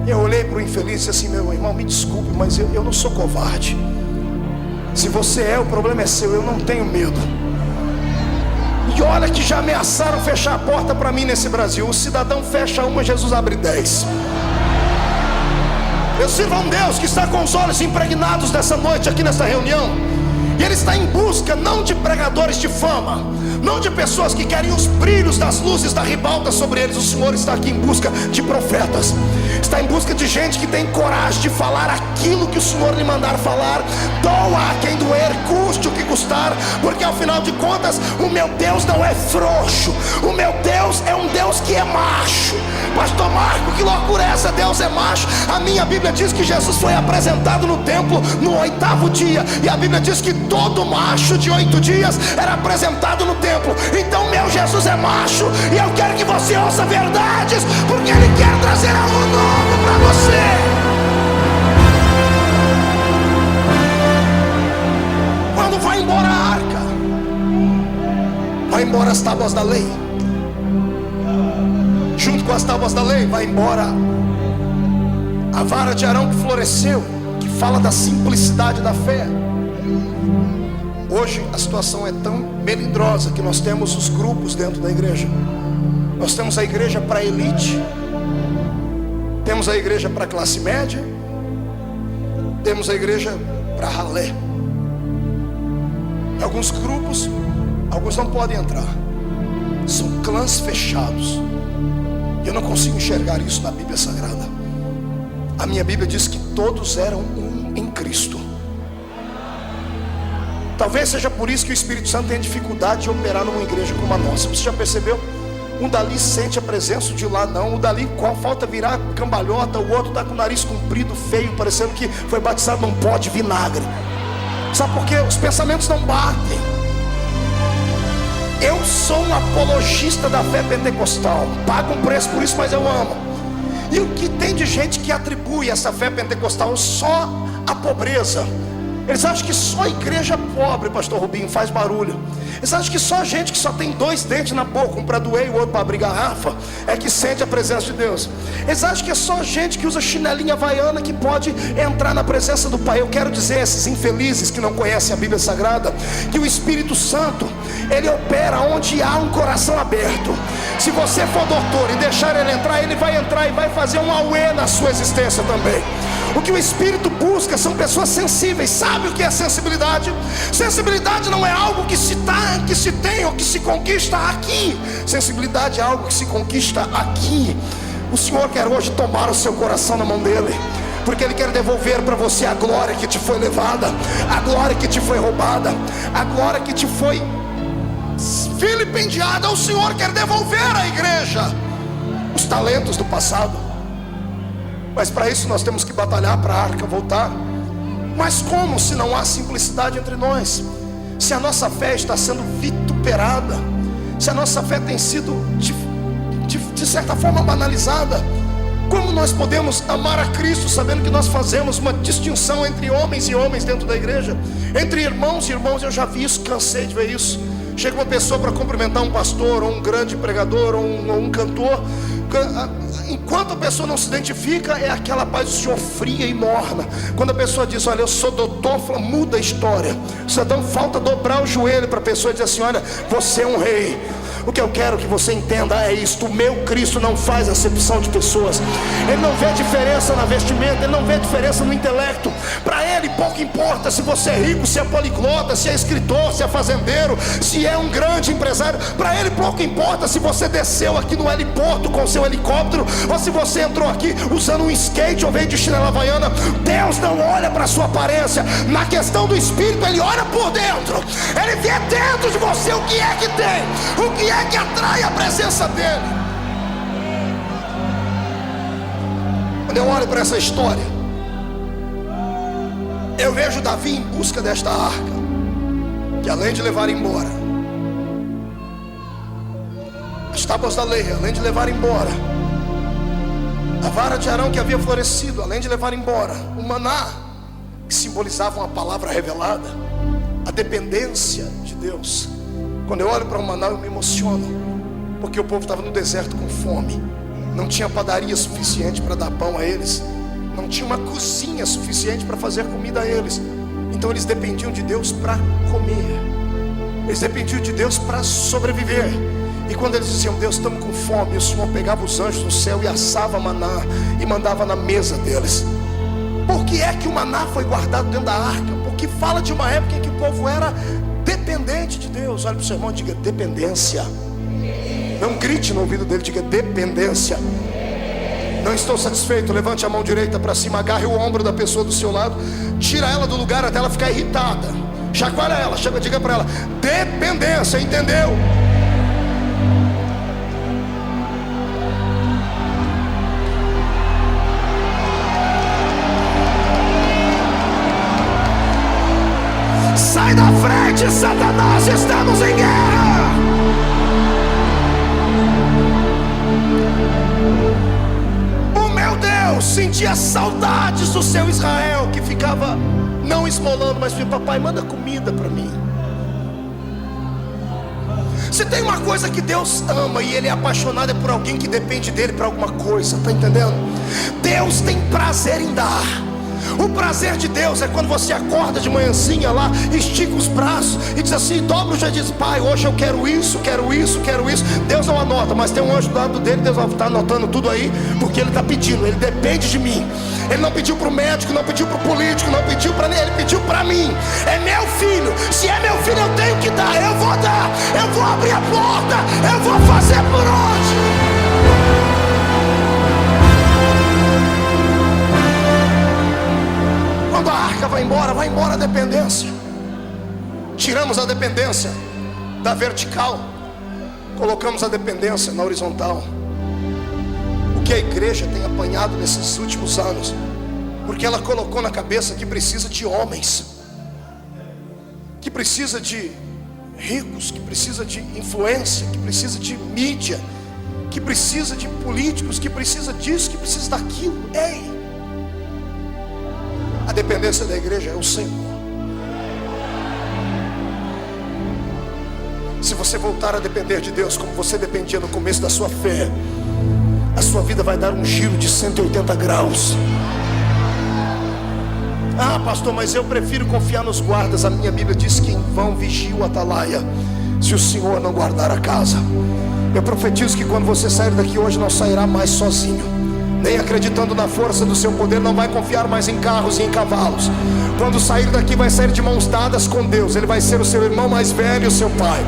Eu olhei para o infeliz e disse assim: meu irmão, me desculpe, mas eu não sou covarde. Se você é, o problema é seu, eu não tenho medo. E olha que já ameaçaram fechar a porta para mim nesse Brasil. O cidadão fecha uma, Jesus abre 10. Eu sirvo a um Deus que está com os olhos impregnados nessa noite aqui nessa reunião. E Ele está em busca não de pregadores de fama, não de pessoas que querem os brilhos das luzes da ribalta sobre eles. O Senhor está aqui em busca de profetas, está em busca de gente que tem coragem de falar aquilo que o Senhor lhe mandar falar. Doa a quem doer, custe o que custar, porque ao final de contas o meu Deus não é frouxo. O meu Deus é um Deus que é macho. Pastor Marco, que loucura é essa? Deus é macho? A minha Bíblia diz que Jesus foi apresentado no templo no 8º dia, e a Bíblia diz que todo macho de 8 dias era apresentado no templo. Então meu Jesus é macho, e eu quero que você ouça verdades, porque Ele quer trazer algo novo para você. Quando vai embora a arca, vai embora as tábuas da lei. Junto com as tábuas da lei, vai embora a vara de Arão que floresceu, que fala da simplicidade da fé. Hoje a situação é tão melindrosa que nós temos os grupos dentro da igreja. Nós temos a igreja para elite, temos a igreja para classe média, temos a igreja para ralé. Alguns grupos, alguns não podem entrar, são clãs fechados. E eu não consigo enxergar isso na Bíblia Sagrada. A minha Bíblia diz que todos eram um em Cristo. Talvez seja por isso que o Espírito Santo tem dificuldade de operar numa igreja como a nossa. Você já percebeu? Um dali sente a presença, de lá não. O dali falta virar cambalhota, o outro está com o nariz comprido, feio, parecendo que foi batizado num pó de vinagre. Sabe por quê? Os pensamentos não batem. Eu sou um apologista da fé pentecostal, pago um preço por isso, mas eu amo. E o que tem de gente que atribui essa fé pentecostal só à pobreza? Eles acham que só igreja pobre, pastor Rubinho, faz barulho. Eles acham que só gente que só tem 2 dentes na boca, um para doer e o outro para abrir garrafa, é que sente a presença de Deus. Eles acham que é só gente que usa chinelinha havaiana que pode entrar na presença do Pai. Eu quero dizer a esses infelizes que não conhecem a Bíblia Sagrada, que o Espírito Santo, Ele opera onde há um coração aberto. Se você for doutor e deixar Ele vai entrar e vai fazer um auê na sua existência também. O que o Espírito busca são pessoas sensíveis. Sabe o que é sensibilidade? Sensibilidade não é algo que se tem ou que se conquista aqui. Sensibilidade é algo que se conquista aqui. O Senhor quer hoje tomar o seu coração na mão dEle, porque Ele quer devolver para você a glória que te foi levada, a glória que te foi roubada, a glória que te foi vilipendiada. O Senhor quer devolver à igreja os talentos do passado. Mas para isso nós temos que batalhar para a arca voltar. Mas como se não há simplicidade entre nós? Se a nossa fé está sendo vituperada, se a nossa fé tem sido de certa forma banalizada, como nós podemos amar a Cristo sabendo que nós fazemos uma distinção entre homens e homens dentro da igreja, entre irmãos e irmãos? Eu já vi isso, cansei de ver isso. Chega uma pessoa para cumprimentar um pastor, ou um grande pregador, ou um cantor, enquanto a pessoa não se identifica, é aquela paz do Senhor fria e morna. Quando a pessoa diz: olha, eu sou doutor, fala, muda a história. Só dá falta dobrar o joelho para a pessoa dizer assim: olha, você é um rei. O que eu quero que você entenda é isto: o meu Cristo não faz acepção de pessoas. Ele não vê diferença na vestimenta, ele não vê diferença no intelecto. Para ele pouco importa se você é rico, se é poliglota, se é escritor, se é fazendeiro, se é um grande empresário. Para ele pouco importa se você desceu aqui no heliporto com seu helicóptero, ou se você entrou aqui usando um skate ou veio de chinela havaiana. Deus não olha para a sua aparência. Na questão do espírito, ele olha por dentro. Ele vê dentro de você o que é que tem, o que é que atrai a presença dele. Quando eu olho para essa história, eu vejo Davi em busca desta arca, que além de levar embora as tábuas da lei, além de levar embora a vara de Arão que havia florescido, além de levar embora o maná, que simbolizava uma palavra revelada, a dependência de Deus. Quando eu olho para o maná, eu me emociono, porque o povo estava no deserto com fome. Não tinha padaria suficiente para dar pão a eles, não tinha uma cozinha suficiente para fazer comida a eles. Então eles dependiam de Deus para comer, eles dependiam de Deus para sobreviver. E quando eles diziam: Deus, estamos com fome, o Senhor pegava os anjos do céu e assava maná e mandava na mesa deles. Por que é que o maná foi guardado dentro da arca? Porque fala de uma época em que o povo era dependente de Deus. Olha para o seu irmão e diga: dependência. Não grite no ouvido dele, diga: dependência. Não estou satisfeito, levante a mão direita para cima, agarre o ombro da pessoa do seu lado, tira ela do lugar até ela ficar irritada, chacoalha ela, diga para ela: dependência, entendeu? Sai da frente, Satanás, estamos em guerra. O meu Deus sentia saudades do seu Israel, que ficava não esmolando, mas dizia: papai, manda comida para mim. Se tem uma coisa que Deus ama e Ele é apaixonado, é por alguém que depende dele para alguma coisa, tá entendendo? Deus tem prazer em dar. O prazer de Deus é quando você acorda de manhãzinha lá, estica os braços e diz assim, dobra o joelho e diz: pai, hoje eu quero isso, quero isso, quero isso. Deus não anota, mas tem um anjo do lado dele, Deus está anotando tudo aí, porque Ele está pedindo, Ele depende de mim. Ele não pediu para o médico, não pediu para o político, não pediu para ninguém, Ele pediu para mim. É meu filho, se é meu filho eu tenho que dar, eu vou dar, eu vou abrir a porta, eu vou fazer por onde. Quando a arca vai embora a dependência. Tiramos a dependência da vertical, colocamos a dependência na horizontal. O que a igreja tem apanhado nesses últimos anos, porque ela colocou na cabeça que precisa de homens, que precisa de ricos, que precisa de influência, que precisa de mídia, que precisa de políticos, que precisa disso, que precisa daquilo. Ei! A dependência da igreja é o Senhor. Se você voltar a depender de Deus como você dependia no começo da sua fé, a sua vida vai dar um giro de 180 graus. Ah, pastor, mas eu prefiro confiar nos guardas. A minha Bíblia diz que em vão vigia o atalaia, se o Senhor não guardar a casa. Eu profetizo que quando você sair daqui hoje, não sairá mais sozinho, nem acreditando na força do seu poder, não vai confiar mais em carros e em cavalos. Quando sair daqui, vai sair de mãos dadas com Deus. Ele vai ser o seu irmão mais velho, o seu pai,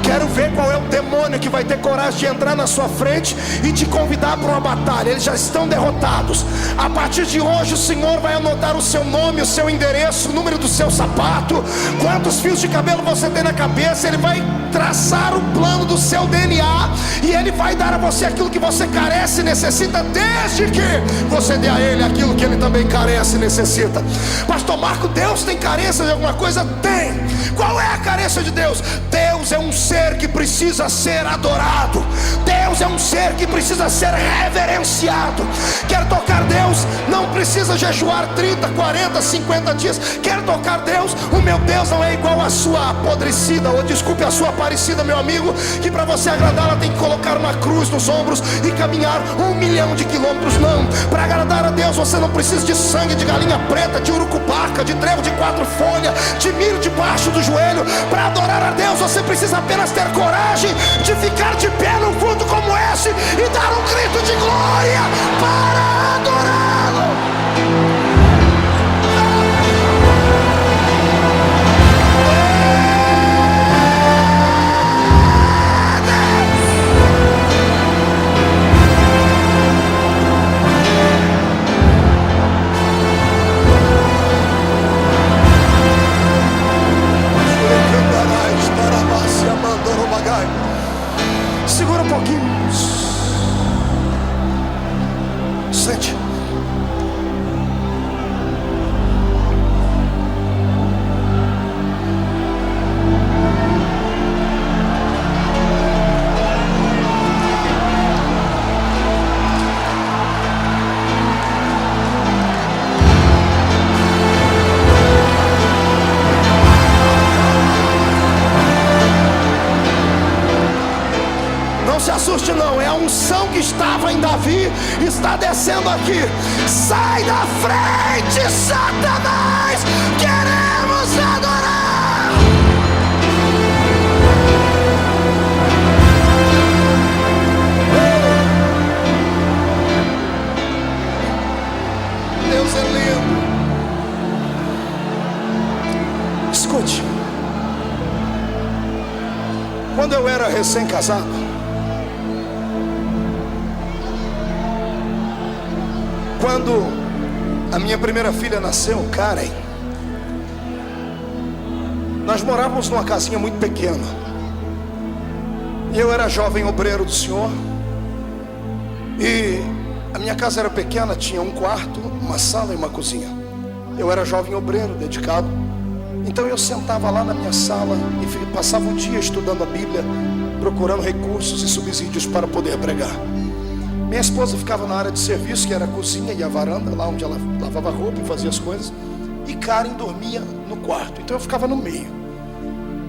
Quero ver qual é o demônio que vai ter coragem de entrar na sua frente e te convidar para uma batalha. Eles já estão derrotados. A partir de hoje o Senhor vai anotar o seu nome, o seu endereço, o número do seu sapato, quantos fios de cabelo você tem na cabeça. Ele vai traçar o plano do seu DNA e Ele vai dar a você aquilo que você carece e necessita, desde que você dê a Ele aquilo que Ele também carece e necessita. Pastor Marco, Deus tem carência de alguma coisa? Tem. Qual é a carência de Deus? Deus é um ser que precisa ser adorado. Deus é um ser que precisa ser reverenciado. Quer tocar Deus? Não precisa jejuar 30, 40, 50 dias. Quer tocar Deus? O meu Deus não é igual a sua apodrecida, ou desculpe, a sua parecida, meu amigo, que para você agradá-la tem que colocar uma cruz nos ombros e caminhar 1 milhão de quilômetros. Não, para agradar a Deus você não precisa de sangue de galinha preta, de urucubaca, de trevo de 4 folhas, de milho debaixo do joelho. Para adorar a Deus você precisa apenas ter coragem de ficar de pé num culto como esse e dar um grito de glória para adorá-lo. Segura um pouquinho. Sente. Não se assuste não, é a unção que estava em Davi, está descendo aqui. Sai da frente, Satanás, queremos adorar. Deus é lindo. Escute, quando eu era recém-casado, quando a minha primeira filha nasceu, Karen, nós morávamos numa casinha muito pequena. E eu era jovem obreiro do Senhor. E a minha casa era pequena, tinha um quarto, uma sala e uma cozinha. Eu era jovem obreiro, dedicado. Então eu sentava lá na minha sala e passava o dia estudando a Bíblia, procurando recursos e subsídios para poder pregar. Minha esposa ficava na área de serviço, que era a cozinha e a varanda, lá onde ela lavava roupa e fazia as coisas. E Karen dormia no quarto, então eu ficava no meio.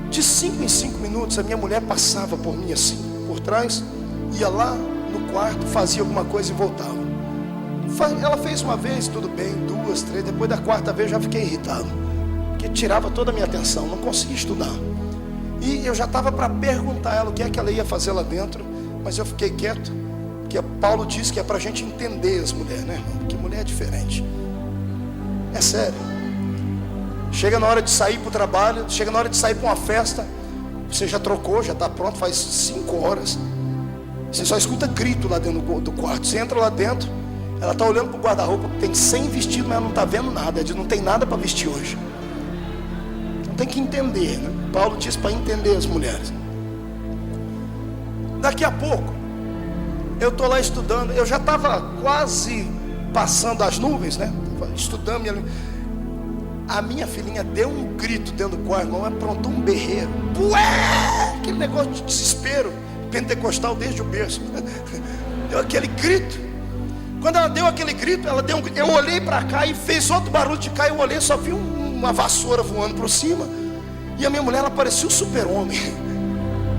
De 5 em 5 minutos a minha mulher passava por mim assim, por trás, ia lá no quarto, fazia alguma coisa e voltava. Ela fez uma vez, tudo bem, 2, 3, depois da 4ª vez eu já fiquei irritado, porque tirava toda a minha atenção, não conseguia estudar. E eu já estava para perguntar a ela o que é que ela ia fazer lá dentro, mas eu fiquei quieto. Porque Paulo diz que é para a gente entender as mulheres, né, irmão? Porque mulher é diferente. É sério. Chega na hora de sair para o trabalho, chega na hora de sair para uma festa, você já trocou, já está pronto, faz 5 horas. Você só escuta grito lá dentro do quarto. Você entra lá dentro, ela está olhando para o guarda-roupa, tem 100 vestidos, mas ela não está vendo nada. Ela diz, não tem nada para vestir hoje. Então tem que entender, né? Paulo diz para entender as mulheres. Daqui a pouco, eu estou lá estudando, eu já estava quase passando as nuvens, né? Estudando. A minha filhinha deu um grito dentro do quarto, irmão, aprontou um berreiro. Ué! Aquele negócio de desespero, pentecostal desde o berço. Deu aquele grito. Quando ela deu aquele grito, eu olhei para cá e fez outro barulho de cá. Eu olhei, só vi uma vassoura voando por cima. E a minha mulher, ela parecia um super-homem.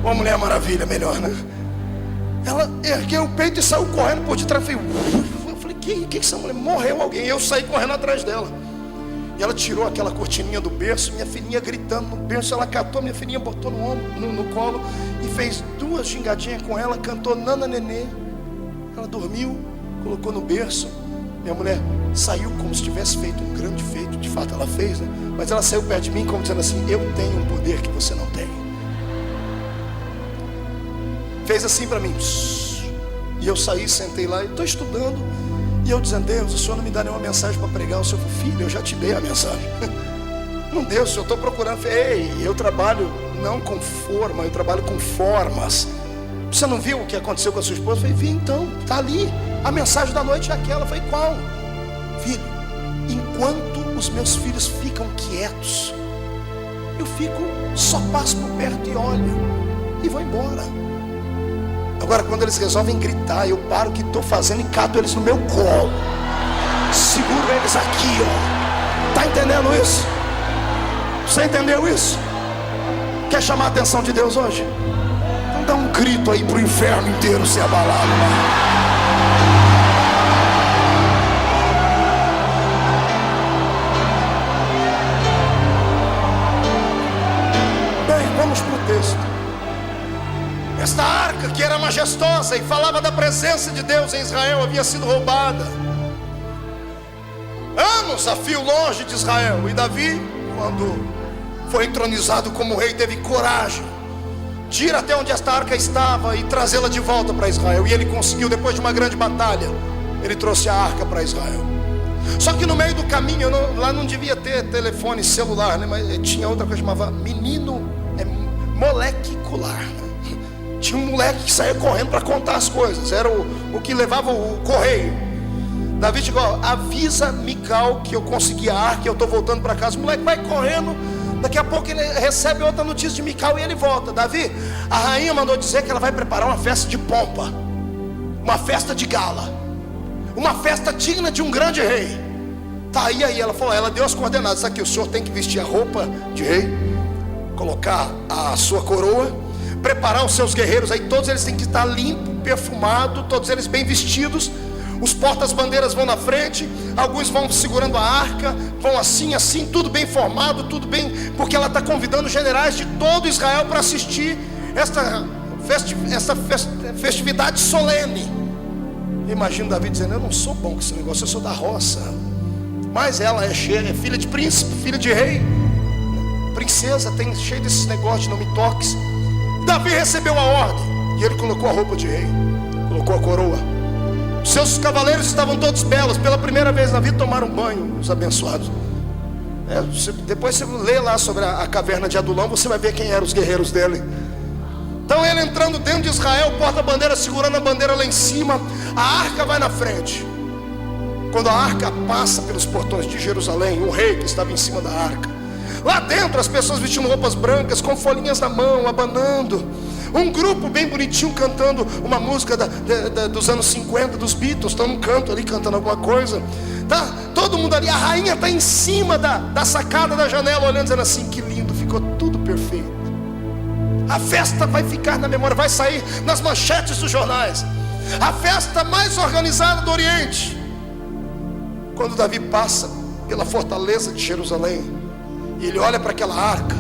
Uma mulher maravilha, melhor, né? Ela ergueu o peito e saiu correndo por detrás. Eu falei, que essa mulher? Morreu alguém. Eu saí correndo atrás dela. E ela tirou aquela cortininha do berço. Minha filhinha gritando no berço. Ela catou minha filhinha, botou no ombro, no colo e fez 2 gingadinhas com ela. Cantou Nana Nenê. Ela dormiu, colocou no berço. Minha mulher saiu como se tivesse feito um grande feito. De fato ela fez, né? Mas ela saiu perto de mim como dizendo assim, eu tenho um poder que você não tem. fez assim para mim. E eu saí, sentei lá e estou estudando. E eu dizendo: Deus, o Senhor não me dá nenhuma mensagem para pregar. O Senhor falou: filho, eu já te dei a mensagem. Não deu, Senhor, eu estou procurando. Ei, eu trabalho não com forma, eu trabalho com formas. Você não viu o que aconteceu com a sua esposa? Eu falei: vi, então, está ali. A mensagem da noite é aquela. Eu falei: qual? Filho, enquanto os meus filhos ficam quietos, eu fico, só passo por perto e olho e vou embora. Agora quando eles resolvem gritar, eu paro o que estou fazendo e cato eles no meu colo, seguro eles aqui, ó. Está entendendo isso? Você entendeu isso? Quer chamar a atenção de Deus hoje? Então dá um grito aí para o inferno inteiro ser abalado, Vamos para o texto. Esta arca, que era majestosa e falava da presença de Deus em Israel, havia sido roubada. Anos a fio longe de Israel. E Davi, quando foi entronizado como rei, teve coragem de ir até onde esta arca estava e trazê-la de volta para Israel. E ele conseguiu, depois de uma grande batalha, ele trouxe a arca para Israel. Só que no meio do caminho, lá não devia ter telefone celular, né? Mas tinha outra coisa que chamava molecular. Tinha um moleque que saía correndo para contar as coisas. Era o que levava o correio. Davi chegou: avisa Mical que eu consegui a arca e eu estou voltando para casa. O moleque vai correndo. Daqui a pouco ele recebe outra notícia de Mical e ele volta. Davi, a rainha mandou dizer que ela vai preparar uma festa de pompa, uma festa de gala, uma festa digna de um grande rei. Tá aí, ela falou, ela deu as coordenadas. Aqui, o senhor tem que vestir a roupa de rei, colocar a sua coroa, preparar os seus guerreiros aí, todos eles têm que estar limpos, perfumados, todos eles bem vestidos. Os portas-bandeiras vão na frente, alguns vão segurando a arca, vão assim, tudo bem formado, tudo bem, porque ela está convidando generais de todo Israel para assistir esta festividade solene. Imagina Davi dizendo: eu não sou bom com esse negócio, eu sou da roça. Mas ela é filha de príncipe, filha de rei, princesa, tem cheio desses negócios de não me toques. Davi recebeu a ordem e ele colocou a roupa de rei, colocou a coroa. Seus cavaleiros estavam todos belos. Pela primeira vez na vida tomaram banho, os abençoados. Depois você lê lá sobre a caverna de Adulão, você vai ver quem eram os guerreiros dele. Então ele entrando dentro de Israel, porta-bandeira segurando a bandeira lá em cima, a arca vai na frente. Quando a arca passa pelos portões de Jerusalém, o rei que estava em cima da arca, lá dentro as pessoas vestindo roupas brancas, com folhinhas na mão, abanando. Um grupo bem bonitinho cantando uma música dos anos 50, dos Beatles. Estão num canto ali cantando alguma coisa. Tá todo mundo ali, a rainha está em cima da sacada da janela, olhando, dizendo assim: que lindo, ficou tudo perfeito. A festa vai ficar na memória, vai sair nas manchetes dos jornais. A festa mais organizada do Oriente. Quando Davi passa pela fortaleza de Jerusalém, e ele olha para aquela arca,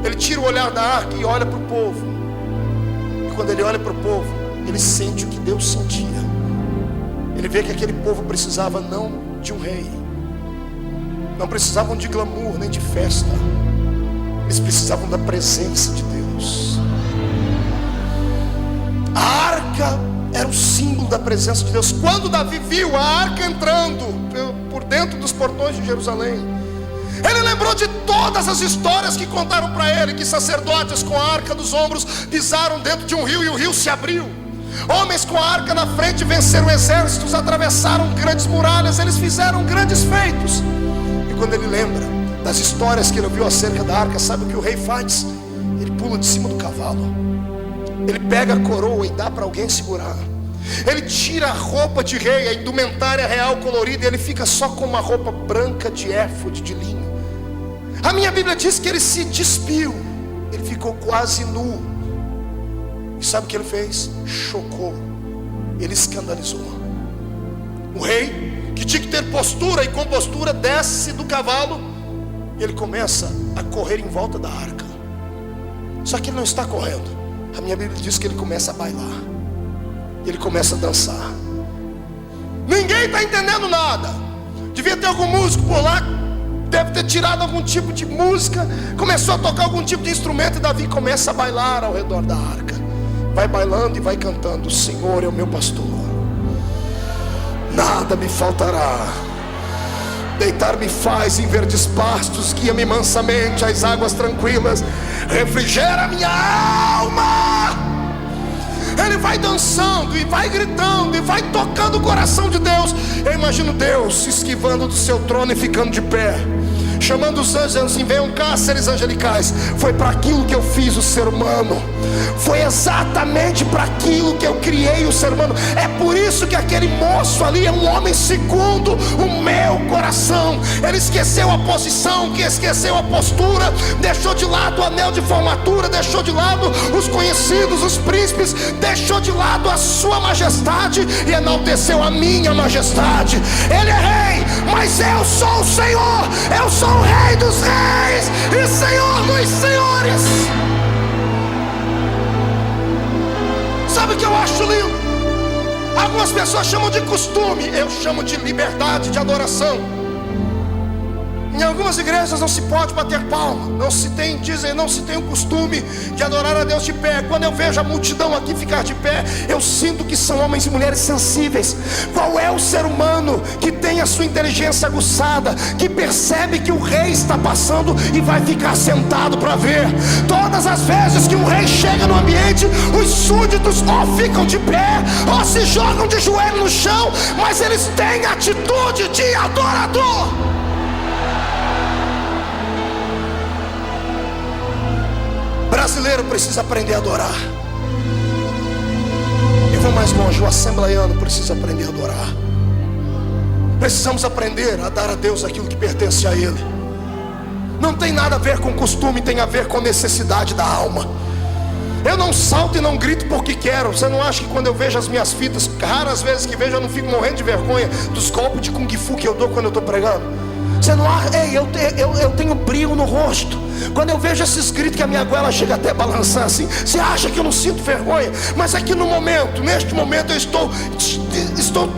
ele tira o olhar da arca e olha para o povo. E quando ele olha para o povo, ele sente o que Deus sentia. Ele vê que aquele povo precisava não de um rei, não precisavam de glamour nem de festa, eles precisavam da presença de Deus. A arca era o símbolo da presença de Deus. Quando Davi viu a arca entrando por dentro dos portões de Jerusalém, ele lembrou de todas as histórias que contaram para ele, que sacerdotes com a arca dos ombros pisaram dentro de um rio e o rio se abriu. Homens com a arca na frente venceram exércitos, atravessaram grandes muralhas, eles fizeram grandes feitos. E quando ele lembra das histórias que ele ouviu acerca da arca, sabe o que o rei faz? Ele pula de cima do cavalo, ele pega a coroa e dá para alguém segurar. Ele tira a roupa de rei, a indumentária real colorida, e ele fica só com uma roupa branca de éfode, de linho. A minha Bíblia diz que ele se despiu, ele ficou quase nu. E sabe o que ele fez? Chocou, ele escandalizou. O rei, que tinha que ter postura e compostura, desce do cavalo e ele começa a correr em volta da arca. Só que ele não está correndo. A minha Bíblia diz que ele começa a bailar, ele começa a dançar. Ninguém está entendendo nada. Devia ter algum músico por lá, deve ter tirado algum tipo de música, começou a tocar algum tipo de instrumento, e Davi começa a bailar ao redor da arca. vai bailando e vai cantando: o Senhor é o meu pastor, nada me faltará. Deitar-me faz em verdes pastos, guia-me mansamente às águas tranquilas, refrigera minha alma. Ele vai dançando e vai gritando e vai tocando o coração de Deus. Eu imagino Deus se esquivando do seu trono e ficando de pé, chamando os anjos, assim: venham cá, seres angelicais. Foi para aquilo que eu fiz o ser humano, foi exatamente para aquilo que eu criei o ser humano. É por isso que aquele moço ali é um homem segundo o meu coração. Ele esqueceu a posição, que esqueceu a postura, deixou de lado o anel de formatura, deixou de lado os conhecidos, os príncipes, deixou de lado a sua majestade e enalteceu a minha majestade. Ele é rei, mas eu sou o Senhor. Eu sou o Rei dos reis e Senhor dos senhores. Sabe o que eu acho lindo? Algumas pessoas chamam de costume, eu chamo de liberdade de adoração. Em algumas igrejas não se pode bater palma, não se tem o costume de adorar a Deus de pé. Quando eu vejo a multidão aqui ficar de pé, eu sinto que são homens e mulheres sensíveis. Qual é o ser humano que tem a sua inteligência aguçada, que percebe que o rei está passando e vai ficar sentado para ver? Todas as vezes que um rei chega no ambiente, os súditos ou ficam de pé ou se jogam de joelho no chão, mas eles têm atitude de adorador. Brasileiro precisa aprender a adorar. E vou mais longe, o assembleiano precisa aprender a adorar. Precisamos aprender a dar a Deus aquilo que pertence a Ele. Não tem nada a ver com costume, tem a ver com necessidade da alma. Eu não salto e não grito porque quero. Você não acha que quando eu vejo as minhas fitas, raras vezes que vejo, eu não fico morrendo de vergonha dos golpes de Kung Fu que eu dou quando eu estou pregando? Você não acha? Ei, eu tenho brilho no rosto. Quando eu vejo esses gritos que a minha goela chega até a balançar assim, você acha que eu não sinto vergonha? Mas é que neste momento eu estou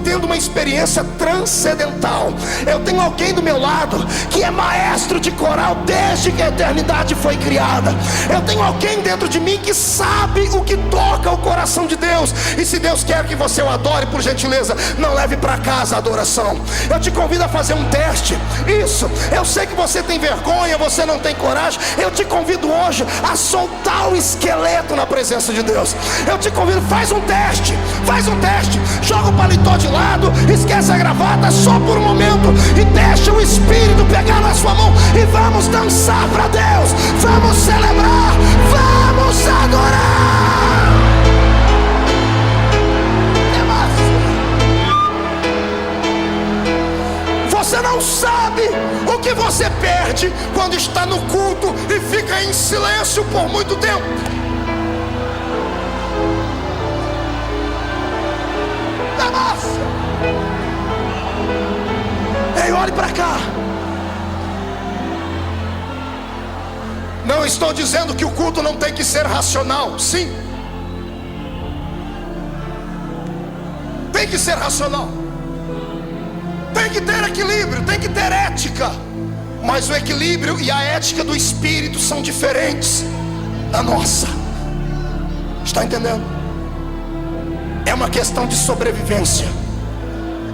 tendo uma experiência transcendental. Eu tenho alguém do meu lado que é maestro de coral desde que a eternidade foi criada. Eu tenho alguém dentro de mim que sabe o que toca o coração de Deus. E se Deus quer que você o adore, por gentileza, não leve para casa a adoração. Eu te convido a fazer um teste. Isso, eu sei que você tem vergonha, você não tem coragem. Eu te convido hoje a soltar o esqueleto na presença de Deus. Eu te convido, faz um teste, joga o paletó de lado, esquece a gravata só por um momento e deixa o Espírito pegar na sua mão e vamos dançar para Deus, vamos celebrar, vamos adorar. Você não sabe o que você perde quando está no culto e fica em silêncio por muito tempo. Ei, olhe para cá. Não estou dizendo que o culto não tem que ser racional. Sim, tem que ser racional. Tem que ter equilíbrio, tem que ter ética. Mas o equilíbrio e a ética do Espírito são diferentes da nossa. Está entendendo? É uma questão de sobrevivência.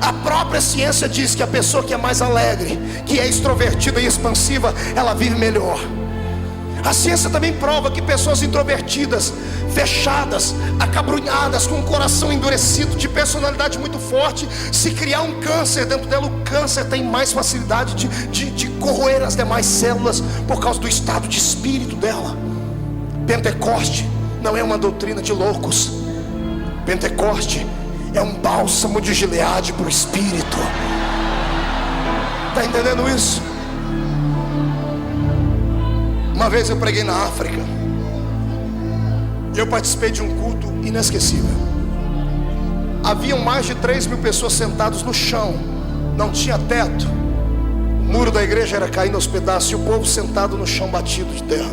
A própria ciência diz que a pessoa que é mais alegre, que é extrovertida e expansiva, ela vive melhor. A ciência também prova que pessoas introvertidas, fechadas, acabrunhadas, com o coração endurecido, de personalidade muito forte, se criar um câncer dentro dela, o câncer tem mais facilidade de corroer as demais células por causa do estado de espírito dela. Pentecoste não é uma doutrina de loucos. Pentecoste é um bálsamo de Gileade para o espírito. Está entendendo isso? Uma vez eu preguei na África. Eu participei de um culto inesquecível. Haviam mais de 3.000 pessoas sentadas no chão. Não tinha teto. O muro da igreja era caindo aos pedaços e o povo sentado no chão batido de terra.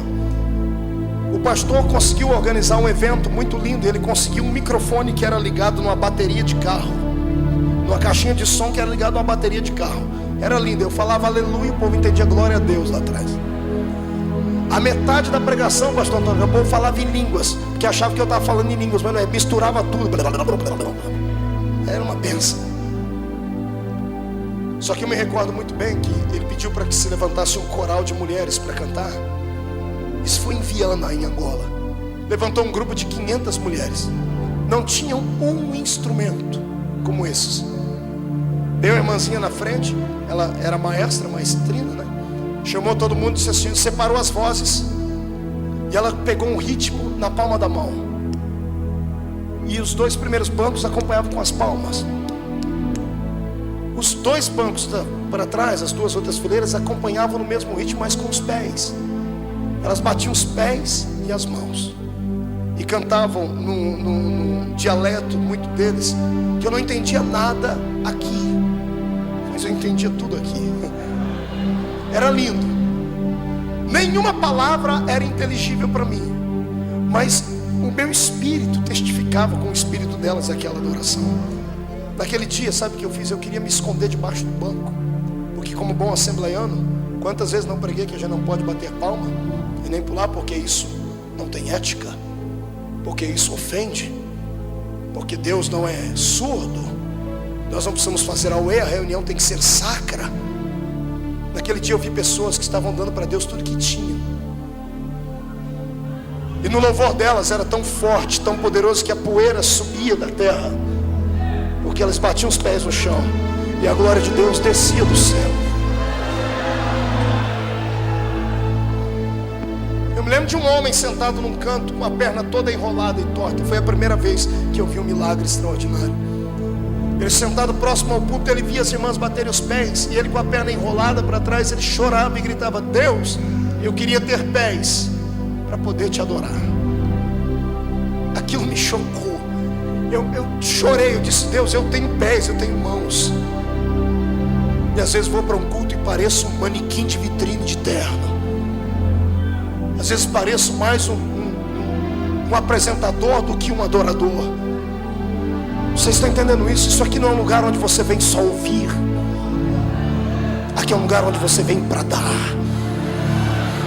O pastor conseguiu organizar um evento muito lindo. Ele conseguiu um microfone que era ligado numa bateria de carro, numa caixinha de som que era ligado numa bateria de carro. Era lindo. Eu falava aleluia e o povo entendia glória a Deus lá atrás. A metade da pregação, pastor Antônio, o povo falava em línguas, porque achava que eu estava falando em línguas, mas não é, misturava tudo. Era uma benção. Só que eu me recordo muito bem que ele pediu para que se levantasse um coral de mulheres para cantar. Isso foi em Viana, em Angola. Levantou um grupo de 500 mulheres. Não tinham um instrumento como esses. Deu a irmãzinha na frente, ela era maestra, maestrina, né? Chamou todo mundo e disse assim, separou as vozes. E ela pegou um ritmo na palma da mão. E os 2 primeiros bancos acompanhavam com as palmas. Os 2 bancos para trás, as 2 outras fileiras, acompanhavam no mesmo ritmo, mas com os pés. Elas batiam os pés e as mãos. E cantavam num dialeto muito deles, que eu não entendia nada aqui, mas eu entendia tudo aqui. Era lindo. Nenhuma palavra era inteligível para mim, mas o meu espírito testificava com o espírito delas aquela adoração. Naquele dia, sabe o que eu fiz? Eu queria me esconder debaixo do banco, porque como bom assembleiano, quantas vezes não preguei que a gente não pode bater palma e nem pular, porque isso não tem ética, porque isso ofende, porque Deus não é surdo. Nós não precisamos fazer auê, a reunião tem que ser sacra. Naquele dia eu vi pessoas que estavam dando para Deus tudo que tinham. E no louvor delas era tão forte, tão poderoso, que a poeira subia da terra, porque elas batiam os pés no chão e a glória de Deus descia do céu. Eu me lembro de um homem sentado num canto, com a perna toda enrolada e torta. Foi a primeira vez que eu vi um milagre extraordinário. Ele sentado próximo ao púlpito, ele via as irmãs baterem os pés, e ele com a perna enrolada para trás, ele chorava e gritava: Deus, eu queria ter pés para poder te adorar. Aquilo me chocou. Eu chorei, eu disse: Deus, eu tenho pés, eu tenho mãos. E às vezes vou para um culto e pareço um manequim de vitrine de terno. Às vezes pareço mais um apresentador do que um adorador. Vocês estão entendendo isso? Isso aqui não é um lugar onde você vem só ouvir. Aqui é um lugar onde você vem para dar.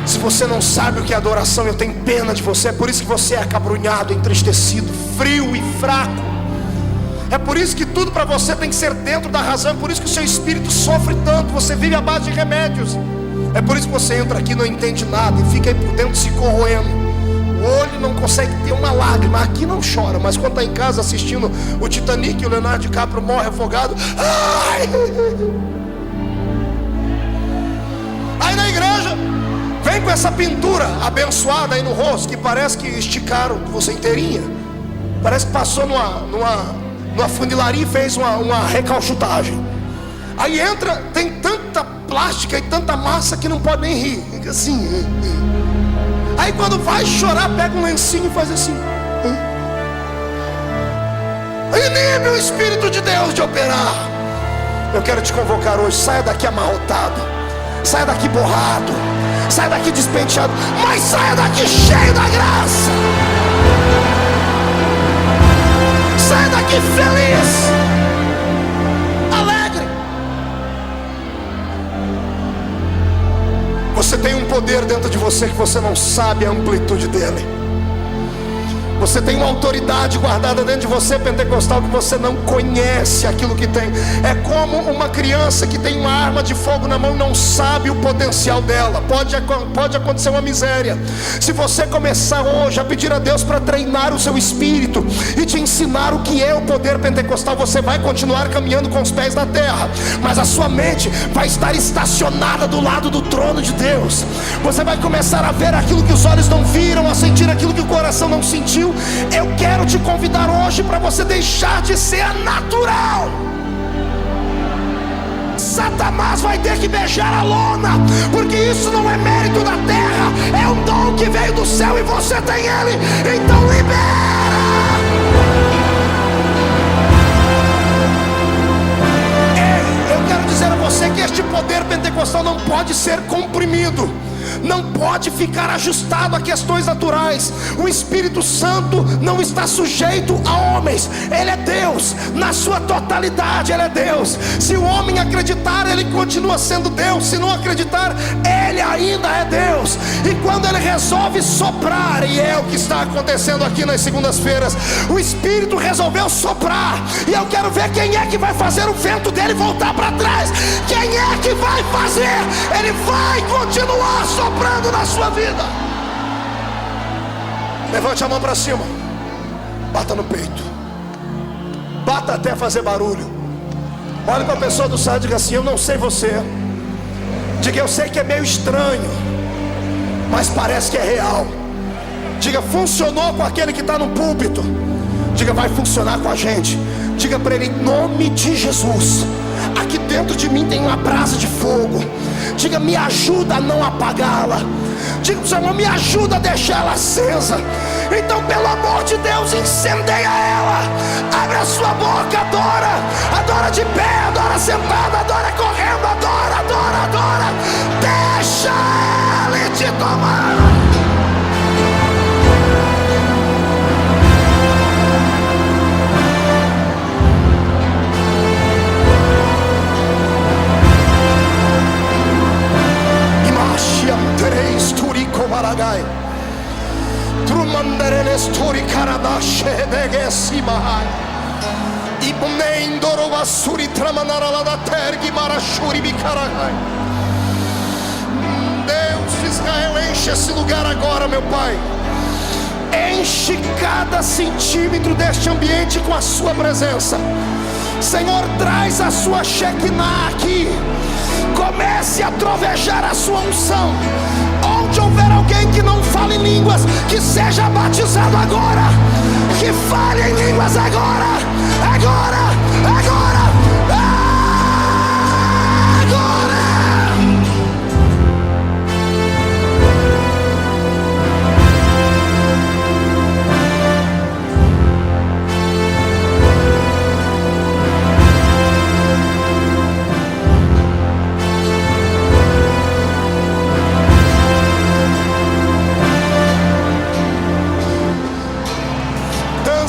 Se você não sabe o que é adoração, eu tenho pena de você. É por isso que você é acabrunhado, entristecido, frio e fraco. É por isso que tudo para você tem que ser dentro da razão. É por isso que o seu espírito sofre tanto. Você vive à base de remédios. É por isso que você entra aqui e não entende nada e fica aí por dentro se corroendo. O olho não consegue ter uma lágrima. Aqui não chora, mas quando está em casa assistindo o Titanic e o Leonardo DiCaprio morre afogado, ai! Aí na igreja vem com essa pintura abençoada aí no rosto, que parece que esticaram você inteirinha. Parece que passou numa funilaria e fez uma recalchutagem. Aí entra, tem tanta plástica e tanta massa que não pode nem rir. Fica assim. Aí quando vai chorar, pega um lencinho e faz assim. Inibe o Espírito de Deus de operar. Eu quero te convocar hoje. Saia daqui amarrotado, saia daqui borrado, saia daqui despenteado, mas saia daqui cheio da graça. Saia daqui feliz, alegre. Você tem um poder dentro de você que você não sabe a amplitude dele. Você tem uma autoridade guardada dentro de você, pentecostal, que você não conhece aquilo que tem. É como uma criança que tem uma arma de fogo na mão e não sabe o potencial dela. Pode acontecer uma miséria. Se você começar hoje a pedir a Deus para treinar o seu espírito e te ensinar o que é o poder pentecostal, você vai continuar caminhando com os pés na terra, mas a sua mente vai estar estacionada do lado do trono de Deus. Você vai começar a ver aquilo que os olhos não viram, a sentir aquilo que o coração não sentiu. Eu quero te convidar hoje para você deixar de ser natural. Satanás vai ter que beijar a lona, porque isso não é mérito da terra, é um dom que veio do céu e você tem ele. Então libera. Eu quero dizer a você que este poder pentecostal não pode ser comprimido. não pode ficar ajustado a questões naturais. O Espírito Santo não está sujeito a homens. Ele é Deus, na sua totalidade Ele é Deus. Se o homem acreditar, ele continua sendo Deus. Se não acreditar, Ele ainda é Deus. E quando Ele resolve soprar, e é o que está acontecendo aqui nas segundas-feiras, o Espírito resolveu soprar, e eu quero ver quem é que vai fazer o vento dele voltar para trás. Quem é que vai fazer? Ele vai continuar soprando na sua vida. Levante a mão para cima, bata no peito, bata até fazer barulho. Olha para a pessoa do side e diga assim: eu não sei você. Diga: eu sei que é meio estranho, mas parece que é real. Diga: funcionou com aquele que está no púlpito. Diga: vai funcionar com a gente. Diga para ele: em nome de Jesus, aqui dentro de mim tem uma brasa de fogo. Diga: me ajuda a não apagá-la. Diga: Senhor, me ajuda a deixar ela acesa. Então, pelo amor de Deus, incendeia ela. Abre a sua boca, adora. Adora de pé, adora sentado, adora correndo, adora, adora, adora. Deixa Ele te tomar. Imagem Turico Maragai Trumandereles Turi Karadashe Degesimahai Ibnendoro Vasuri Tramanarala da Tergi Marashuri Bikaragai. Deus de Israel, enche esse lugar agora, meu Pai. Enche cada centímetro deste ambiente com a sua presença. Senhor, traz a sua Shekinah aqui. Comece a trovejar a sua unção. Onde houver alguém que não fale em línguas, que seja batizado agora. Que fale em línguas agora. Agora, agora, agora.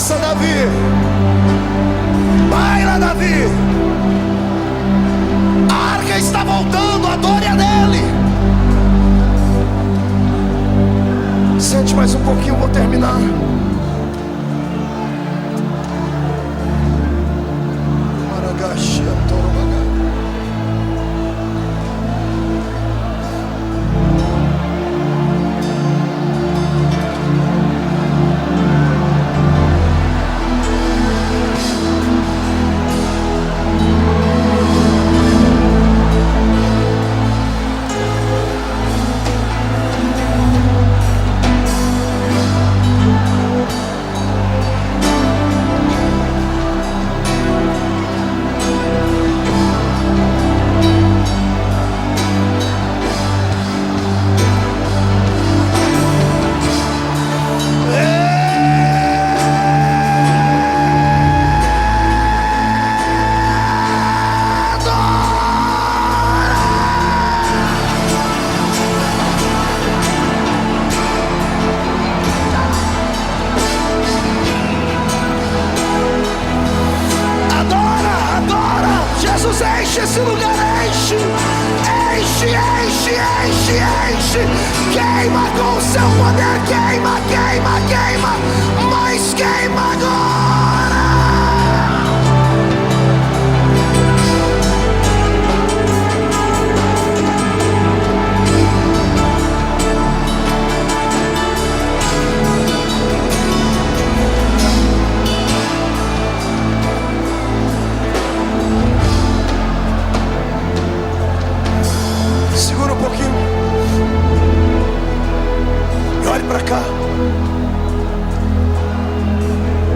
Davi, baila Davi. A arca está voltando, adore a dele. Sente mais um pouquinho, vou terminar. Enche esse lugar, enche, enche, enche, enche, enche. Queima com o seu poder, queima, queima, queima, mas queima agora. Segura um pouquinho e olhe para cá.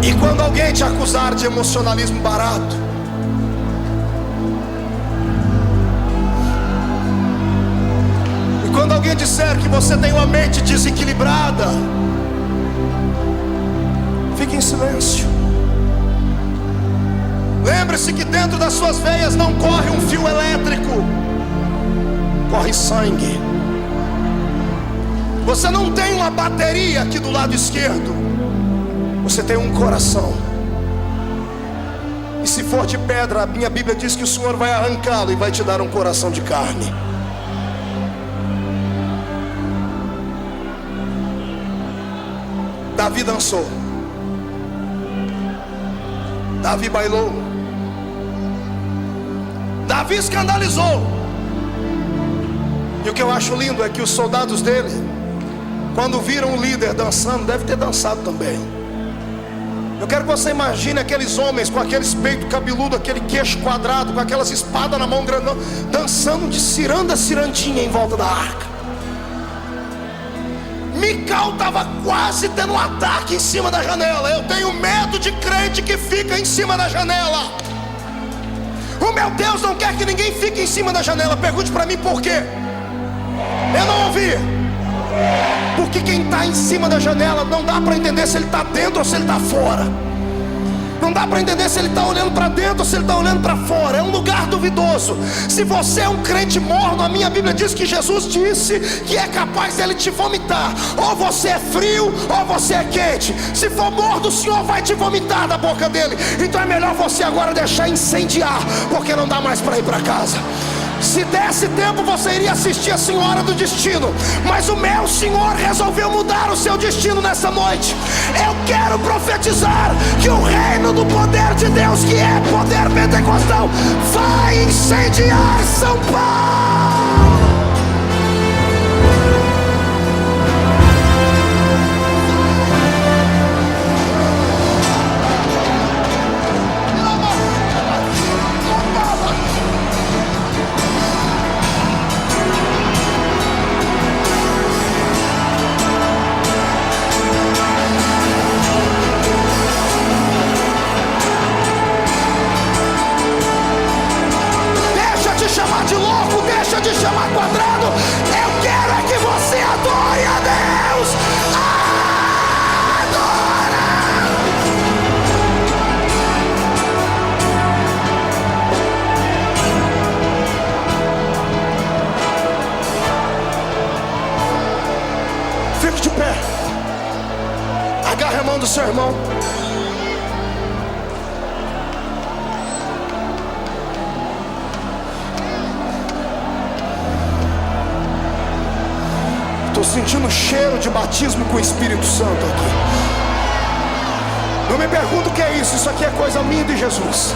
E quando alguém te acusar de emocionalismo barato, e quando alguém disser que você tem uma mente desequilibrada, fique em silêncio. Lembre-se que dentro das suas veias não corre um fio elétrico, corre sangue. Você não tem uma bateria aqui do lado esquerdo, você tem um coração. E se for de pedra, a minha Bíblia diz que o Senhor vai arrancá-lo e vai te dar um coração de carne. Davi dançou, Davi bailou, Davi escandalizou. E o que eu acho lindo é que os soldados dele, quando viram o líder dançando, deve ter dançado também. Eu quero que você imagine aqueles homens com aqueles peitos cabeludos, aquele queixo quadrado, com aquelas espadas na mão grandão, dançando de ciranda a cirandinha em volta da arca. Mical estava quase tendo um ataque em cima da janela. Eu tenho medo de crente que fica em cima da janela. O meu Deus não quer que ninguém fique em cima da janela. Pergunte para mim por quê. Eu não ouvi. Porque quem está em cima da janela não dá para entender se ele está dentro ou se ele está fora. Não dá para entender se ele está olhando para dentro ou se ele está olhando para fora. É um lugar duvidoso. Se você é um crente morno, a minha Bíblia diz que Jesus disse que é capaz dele te vomitar. Ou você é frio ou você é quente. Se for morno, o Senhor vai te vomitar da boca dele. Então é melhor você agora deixar incendiar, porque não dá mais para ir para casa. Se desse tempo, você iria assistir a Senhora do Destino, mas o meu Senhor resolveu mudar o seu destino nessa noite. Eu quero profetizar que o reino do poder de Deus, que é poder pentecostal, vai incendiar São Paulo. Deixa de chamar quadrado. Eu quero é que você adore a Deus. Adora. Fique de pé. Agarre a mão do seu irmão. Estou sentindo cheiro de batismo com o Espírito Santo aqui. Não me pergunto o que é isso. Isso aqui é coisa minha de Jesus.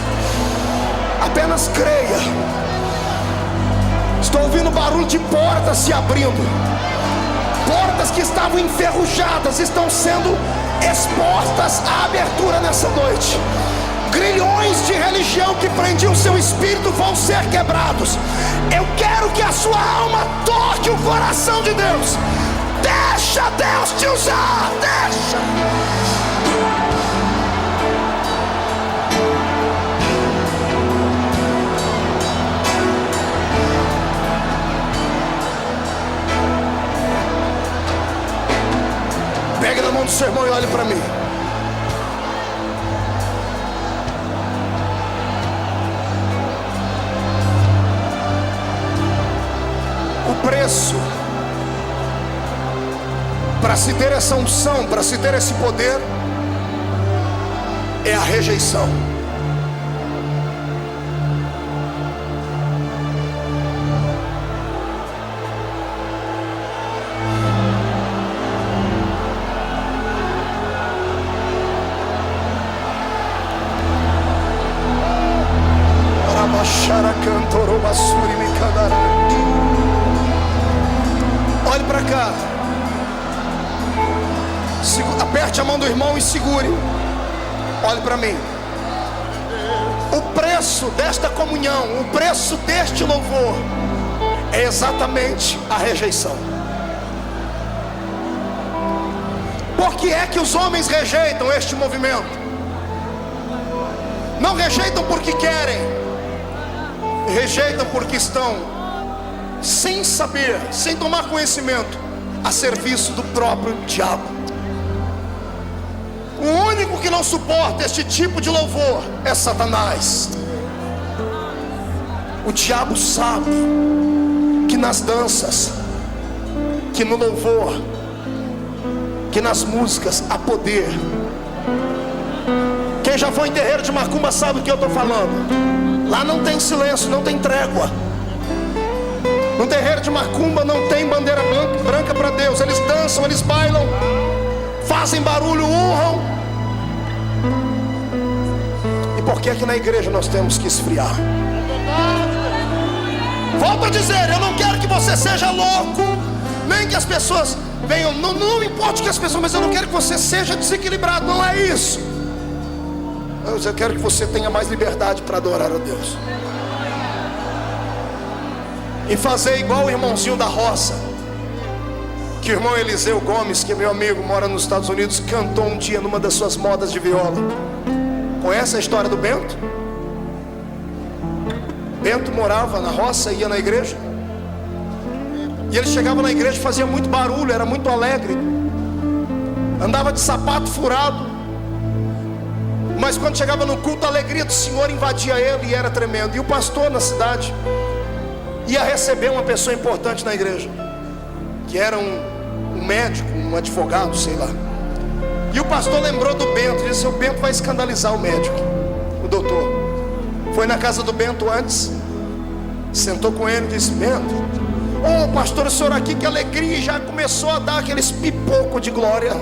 Apenas creia. Estou ouvindo barulho de portas se abrindo. Portas que estavam enferrujadas estão sendo expostas à abertura nessa noite. Grilhões de religião que prendiam seu espírito vão ser quebrados. Eu quero que a sua alma toque o coração de Deus. Deixa Deus te usar. Deixa. Pegue na mão do seu irmão e olhe para mim. O preço para se ter essa unção, para se ter esse poder, é a rejeição. Olhe para cá. Aperte a mão do irmão e segure. Olhe para mim. O preço desta comunhão, o preço deste louvor, é exatamente a rejeição. Por que é que os homens rejeitam este movimento? Não rejeitam porque querem, rejeitam porque estão sem saber, sem tomar conhecimento, a serviço do próprio diabo. O único que não suporta este tipo de louvor é Satanás. O diabo sabe que nas danças, que no louvor, que nas músicas há poder. Quem já foi em terreiro de macumba sabe o que eu estou falando. Lá não tem silêncio, não tem trégua. No terreiro de macumba não tem bandeira branca para Deus. Eles dançam, eles bailam, fazem barulho, urram. E por que aqui na igreja nós temos que esfriar? Volto a dizer, eu não quero que você seja louco, nem que as pessoas venham, não importa que as pessoas, mas eu não quero que você seja desequilibrado. Não é isso. Eu quero que você tenha mais liberdade para adorar a Deus. E fazer igual o irmãozinho da roça, que o irmão Eliseu Gomes, que é meu amigo, mora nos Estados Unidos, cantou um dia numa das suas modas de viola. Conhece a história do Bento? Bento morava na roça, ia na igreja, e ele chegava na igreja, fazia muito barulho, era muito alegre, andava de sapato furado, mas quando chegava no culto, a alegria do Senhor invadia ele e era tremendo. E o pastor na cidade ia receber uma pessoa importante na igreja, que era um médico, um advogado, sei lá. E o pastor lembrou do Bento e disse: o Bento vai escandalizar o médico, o doutor. Foi na casa do Bento antes, sentou com ele e disse: Bento, ô pastor, o senhor aqui, que alegria. E já começou a dar aqueles pipocos de glória.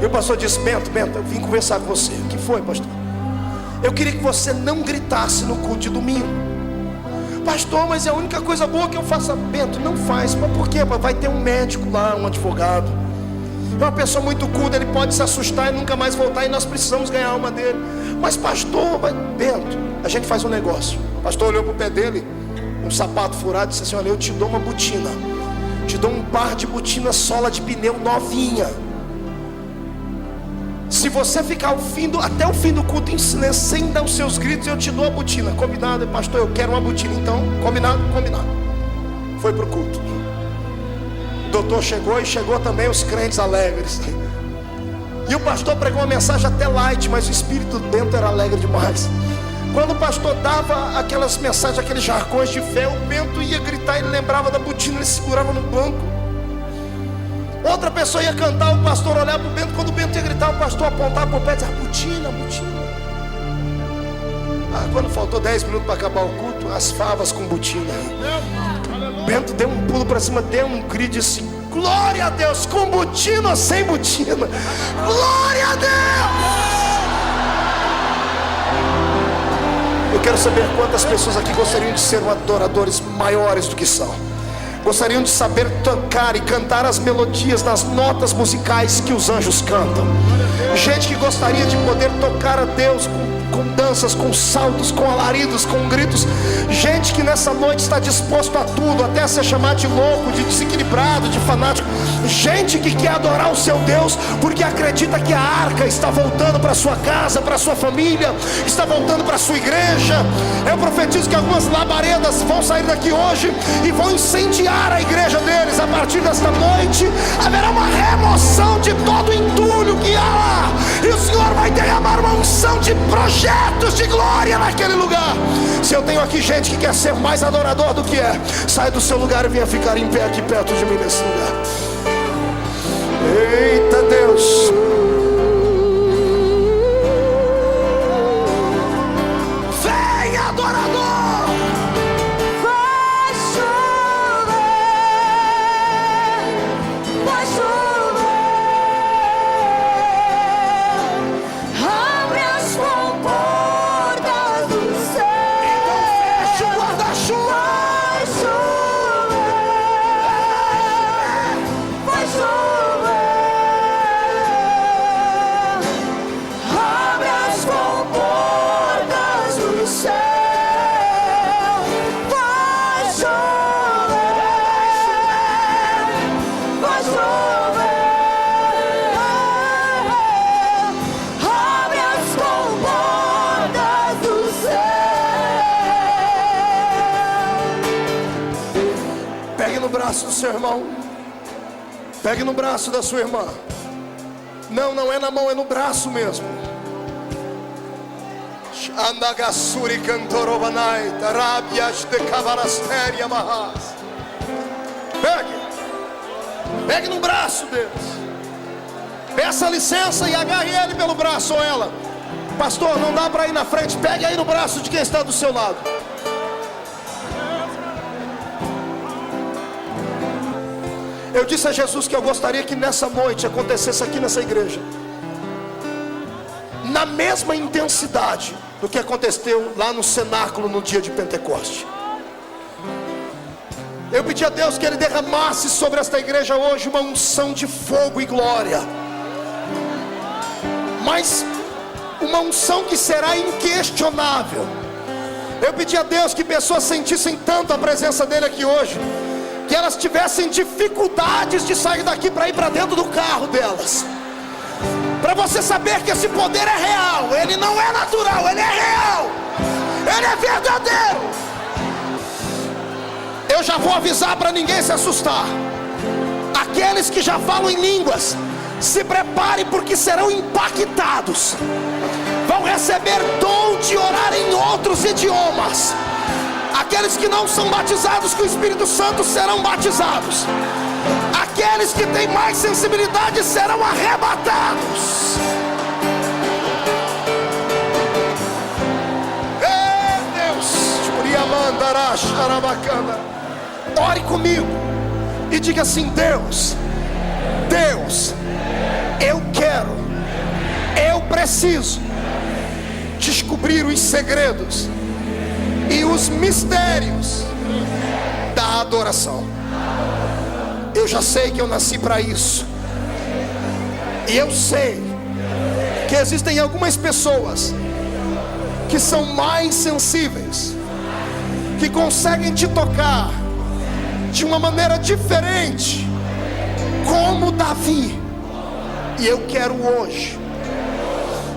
E o pastor disse: Bento, eu vim conversar com você. O que foi, pastor? Eu queria que você não gritasse no culto de domingo. Pastor, mas é a única coisa boa que eu faço. Bento, não faz. Mas por quê? Vai ter um médico lá, um advogado. É uma pessoa muito culta, ele pode se assustar e nunca mais voltar, e nós precisamos ganhar a alma dele. Mas pastor, Bento, a gente faz um negócio. O pastor olhou para o pé dele, um sapato furado, e disse assim: olha, eu te dou uma botina, te dou um par de botina sola de pneu novinha. Se você ficar até o fim do culto em silêncio, sem dar os seus gritos, eu te dou a botina. Combinado? Pastor, eu quero uma botina. Então, combinado? Foi para o culto. O doutor chegou, e chegou também os crentes alegres. E o pastor pregou uma mensagem até light, mas o espírito dentro era alegre demais. Quando o pastor dava aquelas mensagens, aqueles jargões de fé, o Bento ia gritar, ele lembrava da botina, ele segurava no banco. Outra pessoa ia cantar, o pastor olhava para o Bento. Quando o Bento ia gritar, o pastor apontava para o pé e dizia: botina. Quando faltou 10 minutos para acabar o culto, as favas com botina. Bento deu um pulo para cima, deu um grito e disse: glória a Deus, com botina ou sem botina? Glória a Deus! Eu quero saber quantas pessoas aqui gostariam de ser adoradores maiores do que são. Gostariam de saber tocar e cantar as melodias das notas musicais que os anjos cantam. Gente que gostaria de poder tocar a Deus com danças, com saltos, com alaridos, com gritos. Gente que nessa noite está disposto a tudo, até a ser chamado de louco, de desequilibrado, de fanático. Gente que quer adorar o seu Deus porque acredita que a arca está voltando para sua casa, para sua família, está voltando para sua igreja. Eu profetizo que algumas labaredas vão sair daqui hoje e vão incendiar a igreja deles. A partir desta noite haverá uma remoção de todo o entulho que há lá, e o Senhor vai derramar uma unção de projetos de glória naquele lugar. Se eu tenho aqui gente que quer ser mais adorador do que é, sai do seu lugar e venha ficar em pé aqui perto de mim nesse lugar. Eita Deus, vem adorador. Do seu irmão, pegue no braço da sua irmã. Não é na mão, é no braço mesmo. Andagasuri cantorobanai, tarabias de cavalasteria mahas. Pegue no braço deles. Peça licença e agarre ele pelo braço ou ela. Pastor, não dá para ir na frente. Pegue aí no braço de quem está do seu lado. Eu disse a Jesus que eu gostaria que nessa noite acontecesse aqui nessa igreja, na mesma intensidade do que aconteceu lá no cenáculo no dia de Pentecoste. Eu pedi a Deus que Ele derramasse sobre esta igreja hoje uma unção de fogo e glória, mas uma unção que será inquestionável. Eu pedi a Deus que pessoas sentissem tanto a presença dEle aqui hoje, que elas tivessem dificuldades de sair daqui para ir para dentro do carro delas. Para você saber que esse poder é real, ele não é natural, ele é real, ele é verdadeiro. Eu já vou avisar para ninguém se assustar. Aqueles que já falam em línguas, se preparem, porque serão impactados. Vão receber dom de orar em outros idiomas. Aqueles que não são batizados com o Espírito Santo serão batizados. Aqueles que têm mais sensibilidade serão arrebatados. Ei, Deus, ore comigo e diga assim: Deus, eu preciso descobrir os segredos e os mistérios da adoração. Eu já sei que eu nasci para isso. E eu sei que existem algumas pessoas que são mais sensíveis, que conseguem te tocar de uma maneira diferente, como Davi. E eu quero hoje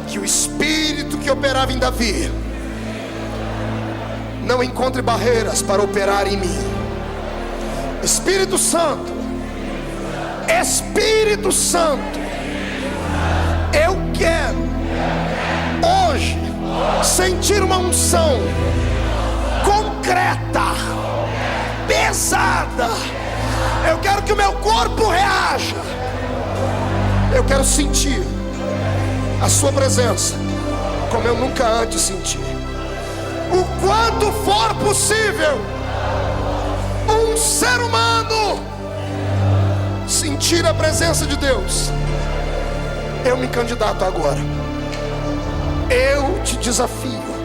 que o Espírito que operava em Davi não encontre barreiras para operar em mim. Espírito Santo, eu quero hoje sentir uma unção concreta, pesada. Eu quero que o meu corpo reaja. Eu quero sentir a sua presença como eu nunca antes senti. O quanto for possível, um ser humano sentir a presença de Deus. Eu me candidato agora. Eu te desafio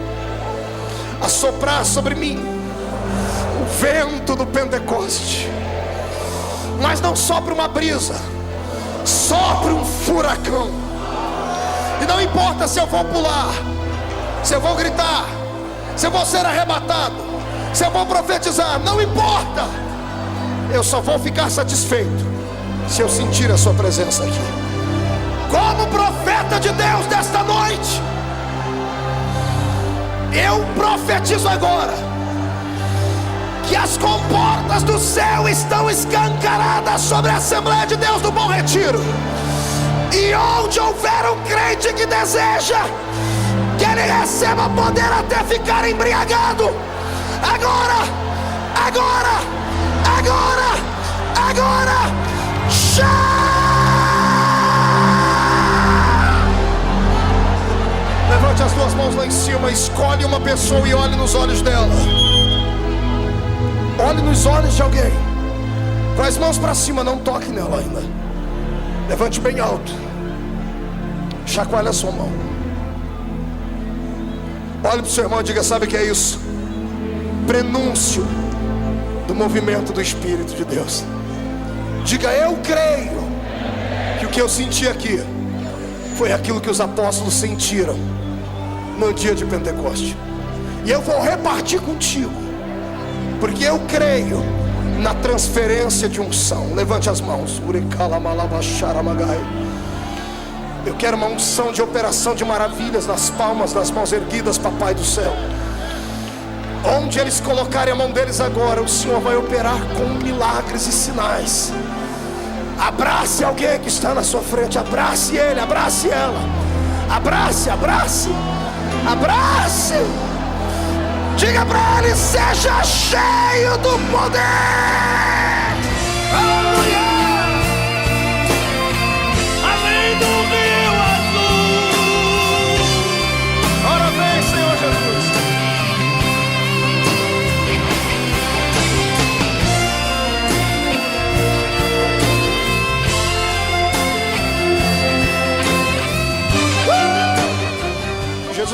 a soprar sobre mim o vento do Pentecoste. Mas não sopra uma brisa, sopra um furacão. E não importa se eu vou pular, se eu vou gritar, se eu vou ser arrebatado, se eu vou profetizar, não importa. Eu só vou ficar satisfeito se eu sentir a sua presença aqui. Como profeta de Deus desta noite, eu profetizo agora que as comportas do céu estão escancaradas sobre a Assembleia de Deus do Bom Retiro. E onde houver um crente que deseja que ele receba poder até ficar embriagado, agora, levante as duas mãos lá em cima, escolhe uma pessoa e olhe nos olhos dela. Olhe nos olhos de alguém, com as mãos para cima, não toque nela ainda. Levante bem alto, chacoalhe a sua mão. Olhe para o seu irmão e diga: sabe o que é isso? Prenúncio do movimento do Espírito de Deus. Diga: eu creio que o que eu senti aqui foi aquilo que os apóstolos sentiram no dia de Pentecoste. E eu vou repartir contigo, porque eu creio na transferência de unção. Levante as mãos. Eu quero uma unção de operação de maravilhas nas palmas das mãos erguidas, Papai do céu. Onde eles colocarem a mão deles agora, o Senhor vai operar com milagres e sinais. Abrace alguém que está na sua frente. Abrace ele, abrace ela. Abrace. Diga para ele: seja cheio do poder. Aleluia! Além do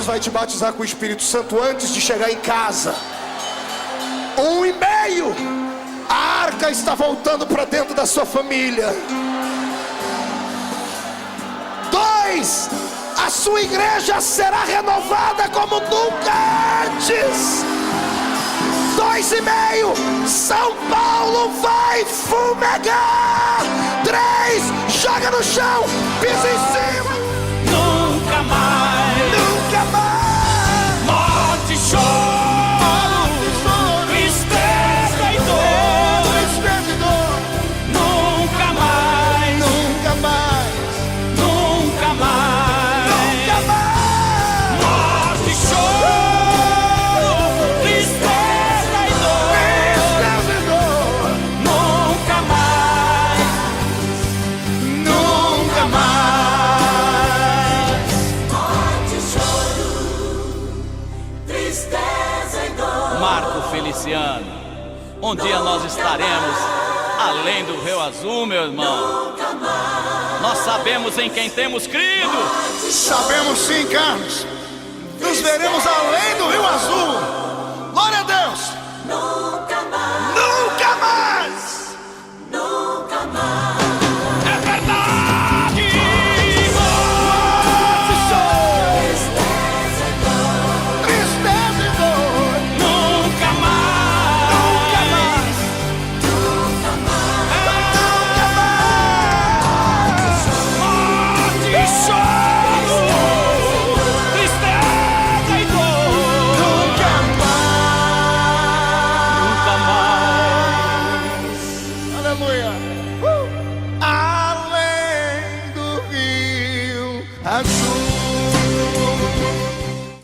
vai te batizar com o Espírito Santo antes de chegar em casa. 1,5. A arca está voltando para dentro da sua família. 2. A sua igreja será renovada como nunca antes. 2,5. São Paulo vai fumegar. 3. Joga no chão, pisa em cima. Nunca mais, Nunca mais. morte, choro, tristeza e dor. Nunca mais, Nunca mais. nunca mais, Nunca mais. morte, choro, tristeza e dor. Nunca mais, nunca mais. Marco Feliciano, um dia nós estaremos além do Rio Azul, meu irmão. Nós sabemos em quem temos crido. Sabemos sim, Carlos. Nos veremos além do Rio Azul.